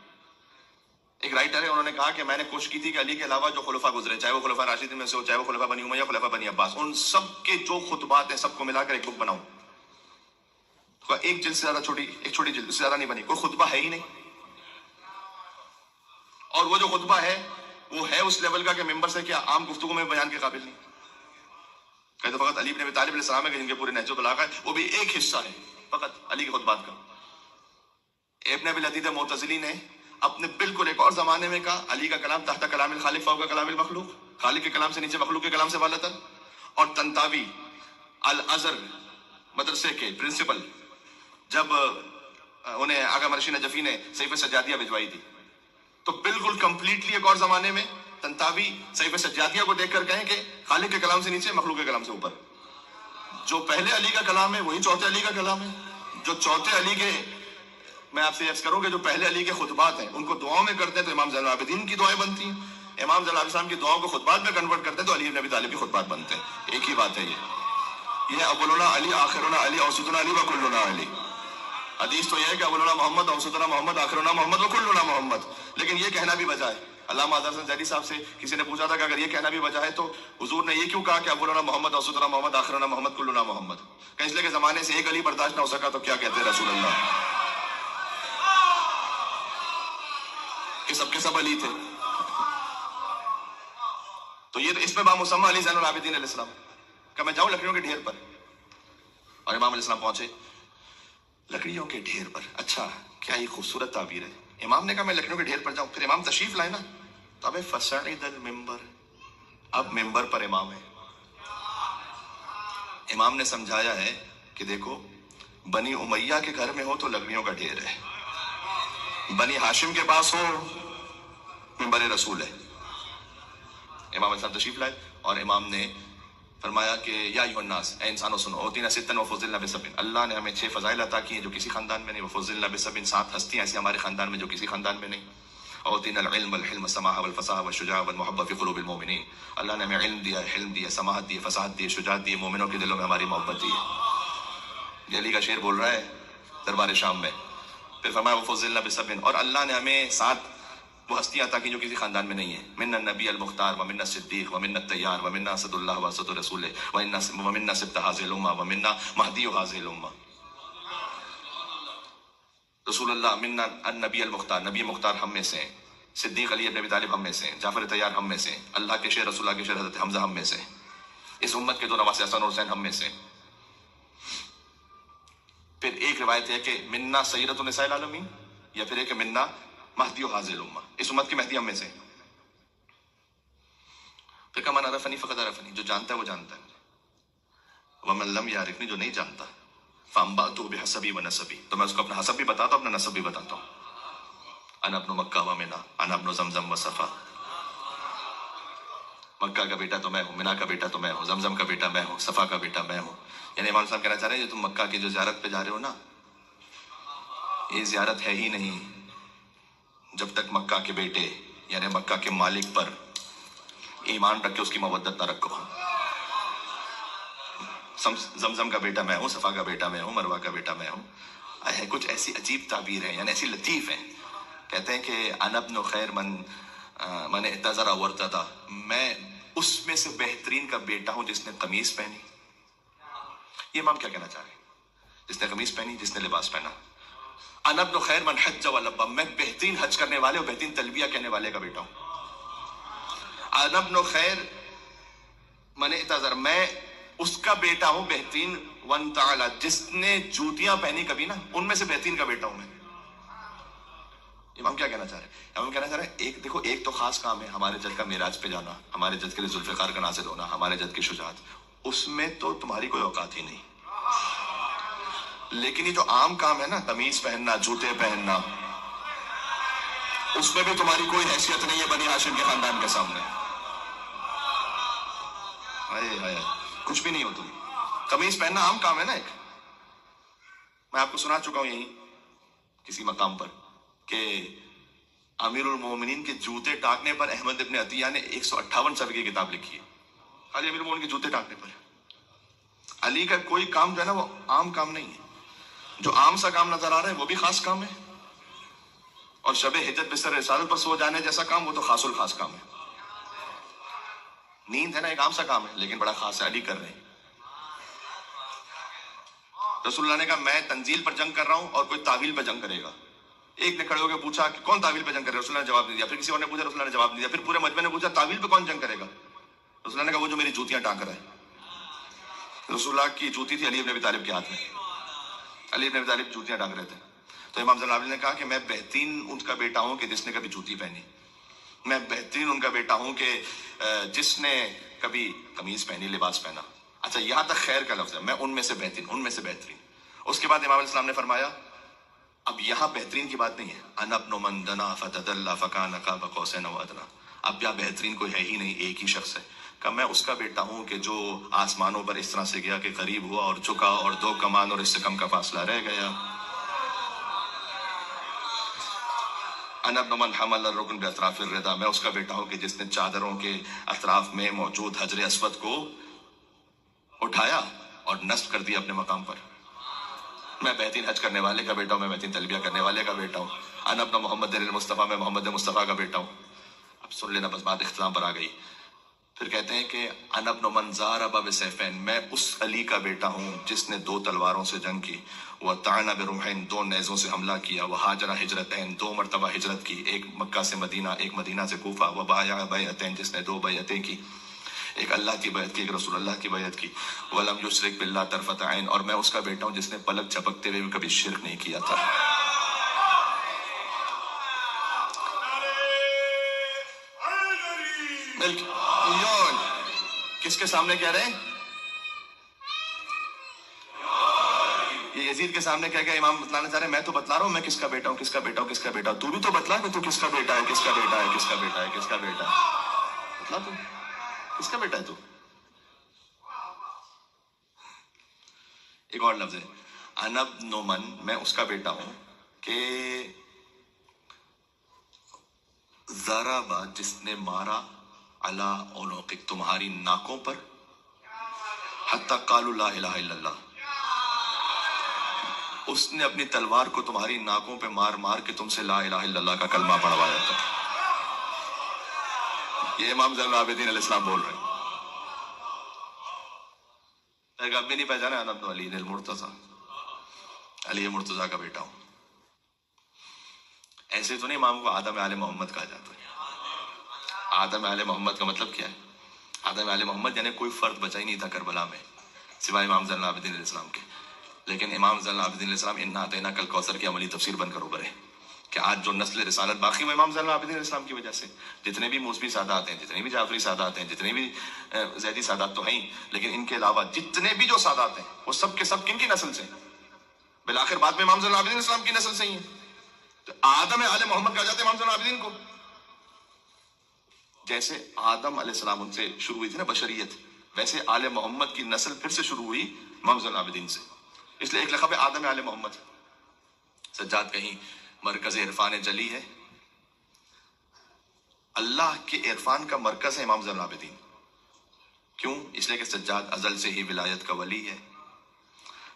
ایک رائٹر ہے، انہوں نے کہا کہ میں نے کوشش کی تھی کہ علی کے علاوہ جو خلفاء گزرے، چاہے وہ خلفاء راشدین میں سے ہو، چاہے وہ خلفاء بنی امیہ، خلفاء بنی عباس، ان سب کے جو خطبات ہیں سب کو ملا کر ایک بک بناؤں. ایک جلد سے زیادہ چھوٹی، ایک چھوٹی جلد سے زیادہ نہیں بنی، کوئی خطبہ ہے ہی نہیں. اور وہ جو خطبہ ہے وہ ہے اس لیول کا کہ ممبر سے کیا عام گفتگو میں بیان کے قابل نہیں. کہتے فقط علی بن ابی طالب علیہ السلام ہے کہ جن کے پورے نہج البلاغہ ہے، وہ بھی ایک حصہ ہے فقط علی کے خطبات کا. ابن ابی العتیق معتزلی نے اپنے بالکل ایک اور زمانے میں کہا علی کا کلام تحت کلام الخالق فوق کلام المخلوق، خالق کے کلام سے نیچے مخلوق کے کلام سے بالا تر. اور طنطاوی الازہر مدرسے کے پرنسپل، جب انہیں آغا مرشی نجفی نے صحیفہ سجادیہ بھجوائی تھی تو بالکل کمپلیٹلی ایک اور زمانے میں طنطاوی صحیفہ سجادیہ کو دیکھ کر کہیں کہ خالق کے کلام سے نیچے مخلوق کے کلام سے اوپر. جو پہلے علی کا کلام ہے وہی چوتھے علی کا کلام ہے. جو چوتھے علی کے، میں آپ سے عرض کروں کہ جو پہلے علی کے خطبات ہیں ان کو دعاؤں میں کرتے ہیں تو امام زین العابدین کی دعائیں بنتی ہیں. امام زین العابدین کی دعاؤں کو خطبات میں کنورٹ کرتے ہیں تو علی بن ابی طالب کی خطبات بنتے ہیں. ایک ہی بات ہے یہ اولنا علی آخرنا علی اوسطنا علی وکلنا علی. حدیث تو یہ ہے کہ اولنا محمد، اوسطنا محمد، آخرنا محمد وکلنا محمد. لیکن یہ کہنا بھی بجا ہے. علامہ آزاد حسن زیدی صاحب سے کسی نے پوچھا تھا کہ اگر یہ کہنا بھی بجا ہے تو حضور نے یہ کیوں کہا کہ اولنا محمد، اوسطنا محمد، آخرنا محمد، کلنا محمد؟ کہ اس لیے کہ زمانے سے ایک علی برداشت نہ ہو سکا تو کیا کہتے ہیں رسول اللہ کہ سب کے سب علی تھے. تو یہ اس میں بامسمہ علی زین العابدین علیہ السلام کہ میں جاؤں لکڑیوں کے ڈھیر پر، اور امام علیہ السلام پہنچے لکڑیوں کے ڈھیر پر. اچھا کیا یہ خوبصورت تعبیر ہے. امام نے کہا میں لکڑیوں کے ڈھیر پر جاؤں. پھر امام تشریف لائے نا تو اب فصعد المنبر، اب ممبر پر امام ہے. امام نے سمجھایا ہے کہ دیکھو بنی امیہ کے گھر میں ہو تو لکڑیوں کا ڈھیر ہے، بنی ہاشم کے پاس ہو ممبر رسول ہے. امام علیہ السلام تشریف لائے اور امام نے فرمایا کہ یا ایھا الناس، اے انسانوں سنو، اوتینا ستا وفضلنا بسبع، اللہ نے ہمیں 6 فضائل عطا کی ہیں جو کسی خاندان میں نہیں. وفضلنا بسبع، 7 ہستیاں ایسی ہمارے خاندان میں جو کسی خاندان میں نہیں. اوتینا العلم والحلم والسماحة والفصاحة والشجاعة والمحبة في قلوب المؤمنين، اللہ نے ہمیں علم دیا ہے، حلم دیا، سماحت دی، فصاحت دی، شجاعت دی، مومنوں کے دلوں میں ہماری محبت دی. یہ علی کا شعر بول رہا ہے دربار شام میں. پھر فرمایا وفضلنا بسبع، اور اللہ نے ہمیں 7 وہ ہستیاں عطا کی جو کسی خاندان میں نہیں ہے. منا النبی المختار ومنا الصدیق ومنا الطیار ومنا اسد اللہ واسد رسول ومنا سبط هذه الامه ومنا مہدی هذه الامه. رسول اللہ منا النبی المختار، نبی مختار ہم میں سے ہیں. صدیق علی ابن ابی طالب ہم میں سے ہیں. جعفر طیار ہم میں سے ہیں. اللہ کے شعر، رسول اللہ کے شعر حضرت حمزہ ہم میں سے ہیں. اس امت کے 2 نواسے حسن اور حسین ہم میں سے ہیں. پھر ایک روایت ہے کہ منا سیدۃ النساء العالمین، یا پھر ہے کہ منا مہدی هذه الامه، اس امت کے مہدی ہم میں سے ہیں. پھر کہا من عرفنی فقد عرفنی، جو جانتا ہے وہ جانتا ہے. ومن لم یعرفنی، جو نہیں جانتا، فانبأته بحسبی ونسبی، تو میں اس کو اپنا حسب بھی بتاتا ہوں، اپنا نسب بھی بتاتا ہوں. انا ابن مکہ ومنا، انا ابن زمزم وصفا. مکہ کا بیٹا تو میں ہوں، منا کا بیٹا تو میں ہوں، زمزم کا بیٹا میں ہوں، صفا کا بیٹا میں ہوں. یعنی امام صاحب کہنا چاہ رہے ہیں جو تم مکہ کی جو زیارت پہ جا رہے ہو نا، یہ زیارت ہے ہی نہیں جب تک مکہ کے بیٹے یعنی مکہ کے مالک پر ایمان رکھ کے اس کی مودت نہ رکھو. زمزم کا بیٹا میں ہوں، صفا کا بیٹا میں ہوں، مروہ کا بیٹا میں ہوں. کچھ ایسی عجیب تعبیر ہے، یعنی ایسی لطیف ہیں. کہتے ہیں کہ انا ابن خیر من اعتذر وارتضی، میں اس میں سے بہترین کا بیٹا ہوں جس نے قمیص پہنی. یہ امام کیا کہنا چاہ رہے ہیں؟ جس نے قمیص پہنی، جس نے لباس پہنا. انا ابن خیر من حج ولبى، میں بہترین حج کرنے والے اور بہترین تلبیہ کہنے والے کا بیٹا ہوں. انا ابن خیر من اعتذر، میں اس کا بیٹا ہوں بہترین ون تعالی، جس نے جوتیاں پہنی کبھی نا، ان میں سے بہترین کا بیٹا ہوں میں۔ امام کیا کہنا چاہ رہے ہیں؟ امام کہنا چاہ رہے ہیں ایک دیکھو، ایک تو خاص کام ہے ہمارے جد کا معراج پہ جانا، ہمارے جد کے لیے ذوالفقار کا نازل ہونا، ہمارے جد کی شجاعت، اس میں تو تمہاری کوئی اوقات ہی نہیں۔ لیکن یہ جو عام کام ہے نا، قمیص پہننا، جوتے پہننا، اس میں بھی تمہاری کوئی حیثیت نہیں ہے بنی ہاشم کے خاندان کے سامنے۔ ہائے ہائے، کچھ بھی نہیں ہو تم۔ قمیص پہننا عام کام ہے نا ایک۔ میں آپ کو سنا چکا ہوں یہیں کسی مقام پر کہ امیر المومنین کے جوتے ٹاکنے پر احمد ابن عطیہ نے 158 صفحے کی کتاب لکھی ہے، خالی امیر المومنین کے جوتے ٹاکنے پر۔ علی کا کوئی کام جو ہے نا وہ عام کام نہیں ہے، جو عام سا کام نظر آ رہا ہے وہ بھی خاص کام ہے، اور شب ہجرت بستر رسالت پر سو جانے جیسا کام وہ تو خاص الخاص کام ہے۔ نیند ہے نا ایک عام سا کام ہے لیکن بڑا خاص ہے، علی کر رہے ہیں۔ رسول اللہ نے کہا میں تنزیل پر جنگ کر رہا ہوں اور کوئی تعویل پہ جنگ کرے گا۔ ایک نے کھڑے ہو کے پوچھا کہ کون تعویل پہ جنگ کرے گا؟ رسول اللہ نے جواب نہیں دیا۔ پھر کسی اور نے پوچھا، رسول اللہ نے جواب نہیں دیا۔ پھر پورے مجمع نے پوچھا تعویل پہ کون جنگ کرے گا؟ رسول اللہ نے کہا وہ جو میری جوتیاں ٹانک رہا ہے۔ رسول اللہ کی جوتی تھی علی بن ابی طالب کے ہاتھ میں، علی بن ابی طالب جوتیاں ٹانک رہے تھے۔ تو امام زین العابدین نے کہا کہ میں بہترین ان کا بیٹا ہوں کہ جس نے کبھی جوتی پہنی، میں بہترین ان کا بیٹا ہوں کہ جس نے کبھی قمیص پہنی، لباس پہنا۔ اچھا یہاں تک خیر کا لفظ ہے، میں ان میں سے بہترین، ان میں سے بہترین۔ اس کے بعد امام علیہ السلام نے فرمایا اب یہاں بہترین کی بات نہیں ہے، انا ابن من دنا فتدلی فکان قاب قوسین او ادنی، اب یہاں بہترین کوئی ہے ہی نہیں، ایک ہی شخص ہے۔ کہ میں اس کا بیٹا ہوں کہ جو آسمانوں پر اس طرح سے گیا کہ قریب ہوا اور جھکا اور 2 کمان اور اس سے کم کا فاصلہ رہ گیا۔ انا ابن من حمل الرکن باطراف الرداء، میں اس کا بیٹا ہوں کہ جس نے چادروں کے اطراف میں موجود حجر اسود کو اٹھایا اور نصب کر دیا اپنے مقام پر۔ میں بہترین حج کرنے والے کا بیٹا ہوں، میں بہترین تلبیہ کرنے والے کا بیٹا ہوں۔ انا ابن محمد المصطفیٰ، میں محمد مصطفیٰ کا بیٹا ہوں۔ اب سن لینا، بس بات اختتام پر آ گئی۔ پھر کہتے ہیں کہ انا ابن من ضارب بسیفین، میں اس علی کا بیٹا ہوں جس نے 2 تلواروں سے جنگ کی، وطعن برمحین، 2 نیزوں سے حملہ کیا، وہاجر ہجرتین، 2 مرتبہ ہجرت کی، ایک مکہ سے مدینہ، ایک مدینہ سے کوفہ، وبایع بیعتین، جس نے 2 بیعتیں کی، ایک اللہ کی بیعت کی، ایک رسول اللہ کی بیعت کی، ولم یشرک باللہ طرفۃ عین، اور میں اس کا بیٹا ہوں جس نے پلک جھپکتے ہوئے بھی کبھی شرک نہیں کیا تھا۔ کس کے سامنے کہہ رہے ہیں؟ یہ یزید کے سامنے کہہ گیا، امام بتلانا چاہ رہے ہیں میں تو بتلا رہا ہوں میں کس کا بیٹا ہوں، کس کا بیٹا ہوں، کس کا بیٹا ہوں، تو بھی تو بتلا کہ تو کس کا بیٹا ہے، کس کا بیٹا ہے، کس کا بیٹا ہے، کس کا بیٹا ہے، بتلا تو کس کا بیٹا ہے تو۔ ایک اور لفظ ہے انا ابن من، میں اس کا بیٹا ہوں کہ ضرب، جس نے مارا، علی عنقک، تمہاری ناکوں پر، حتی قالوا لا الہ الا اللہ، اس نے اپنی تلوار کو تمہاری ناکوں پہ مار مار کے تم سے لا الہ الا اللہ کا کلمہ پڑھوایا تھا۔ یہ امام زین العابدین علیہ السلام بول رہے ہیں۔ اب بھی نہیں پہچانا، انا ابن علی المرتضیٰ، علی مرتضیٰ کا بیٹا ہوں۔ ایسے تو نہیں امام کو آدم آل محمد کہا جاتا ہے۔ آدم آل محمد کا مطلب کیا ہے؟ آدم آل محمد یعنی کوئی فرد بچا ہی نہیں تھا کربلا میں سوائے امام زین العابدین علیہ السلام کے۔ لیکن امام زین العابدین علیہ السلام انا اعطیناک الکوثر کی عملی تفسیر بن کر ابھرے کہ آج جو نسل رسالت باقی ہے امام زین العابدین علیہ السلام کی وجہ سے۔ جتنے بھی موسوی سادات ہیں، جتنے بھی جعفری سادات ہیں، جتنے بھی زیدی سادات تو ہیں، لیکن ان کے علاوہ جتنے بھی جو سادات ہیں وہ سب کے سب کن کی نسل سے ہیں؟ بالآخر بعد میں امام زین العابدین علیہ السلام کی نسل سے ہی ہیں۔ تو آدم آل محمد کہا جاتا ہے امام زین العابدین کو۔ جیسے آدم علیہ السلام ان سے شروع ہوئی تھی نا بشریت، ویسے آل محمد کی نسل پھر سے شروع ہوئی امام زین العابدین سے، اس لیے ایک لقب ہے آدم آل محمد۔ سجاد کہیں مرکز عرفان جلی ہے، اللہ کے عرفان کا مرکز ہے امام زین العابدین۔ کیوں؟ اس لیے کہ سجاد ازل سے ہی ولایت کا ولی ہے،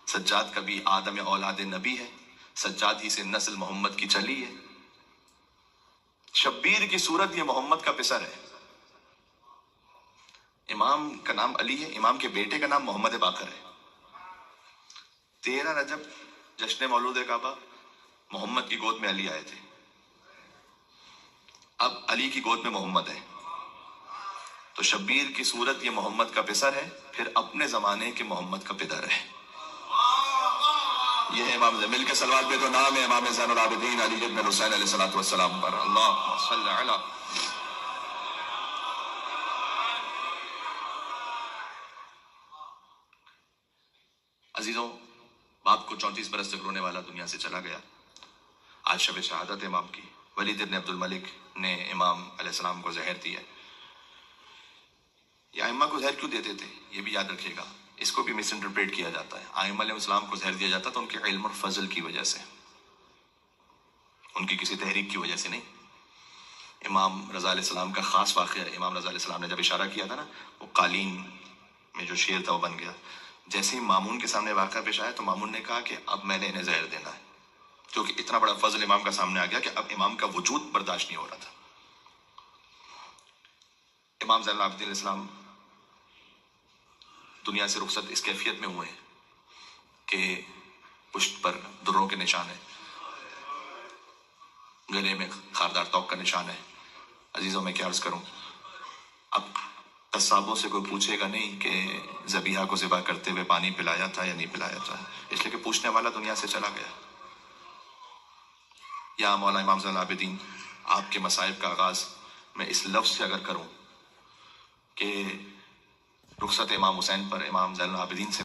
سجاد کبھی آدم اولاد نبی ہے، سجاد ہی سے نسل محمد کی چلی ہے۔ شبیر کی صورت یہ محمد کا پسر ہے۔ امام کا نام علی ہے، امام کے بیٹے کا نام محمد باقر ہے۔ 13 رجب جشن مولود کعبہ، محمد کی گود میں علی آئے تھے، اب علی کی گود میں محمد ہے، تو شبیر کی صورت یہ محمد کا پسر ہے، پھر اپنے زمانے کے محمد کا پدر ہے. یہ ہے امام مل کے سلوات پہ تو نام ہے امام زین العابدین علی ابن حسین علیہ الصلوۃ والسلام پر. اللہم صلی علی. عزیزوں، باپ کو 34 برس تک رونے والا دنیا سے چلا گیا. آج شب شہادت امام کی. ولید ابن عبد الملک نے امام علیہ السلام کو زہر دیا. یہ ائمہ کو زہر کیوں دیتے تھے یہ بھی یاد رکھیے گا. اس کو بھی مس انٹرپریٹ کیا جاتا ہے. ائمہ علیہ السلام کو زہر دیا جاتا تو ان کے علم اور فضل کی وجہ سے، ان کی کسی تحریک کی وجہ سے نہیں. امام رضا علیہ السلام کا خاص واقعہ ہے. امام رضا علیہ السلام نے جب اشارہ کیا تھا نا، وہ قالین میں جو شیر تھا وہ بن گیا. جیسے ہی مامون کے سامنے واقعہ پیش آیا تو مامون نے کہا کہ اب میں نے انہیں زہر دینا ہے، کیونکہ اتنا بڑا فضل امام کا سامنے آ گیا کہ اب امام کا وجود برداشت نہیں ہو رہا تھا. امام زین العابدین علیہ السلام دنیا سے رخصت اس کیفیت میں ہوئے کہ پشت پر دروں کے نشان ہیں، گلے میں خاردار توق کا نشان ہے. عزیزوں میں کیا عرض کروں، اب قصابوں سے کوئی پوچھے گا نہیں کہ ذبیحہ کو ذبح کرتے ہوئے پانی پلایا تھا یا نہیں پلایا تھا، اس لیے کہ پوچھنے والا دنیا سے چلا گیا. یا مولا امام زین العابدین، آپ کے مصائب کا آغاز میں اس لفظ سے اگر کروں کہ رخصت امام حسین پر امام زین العابدین سے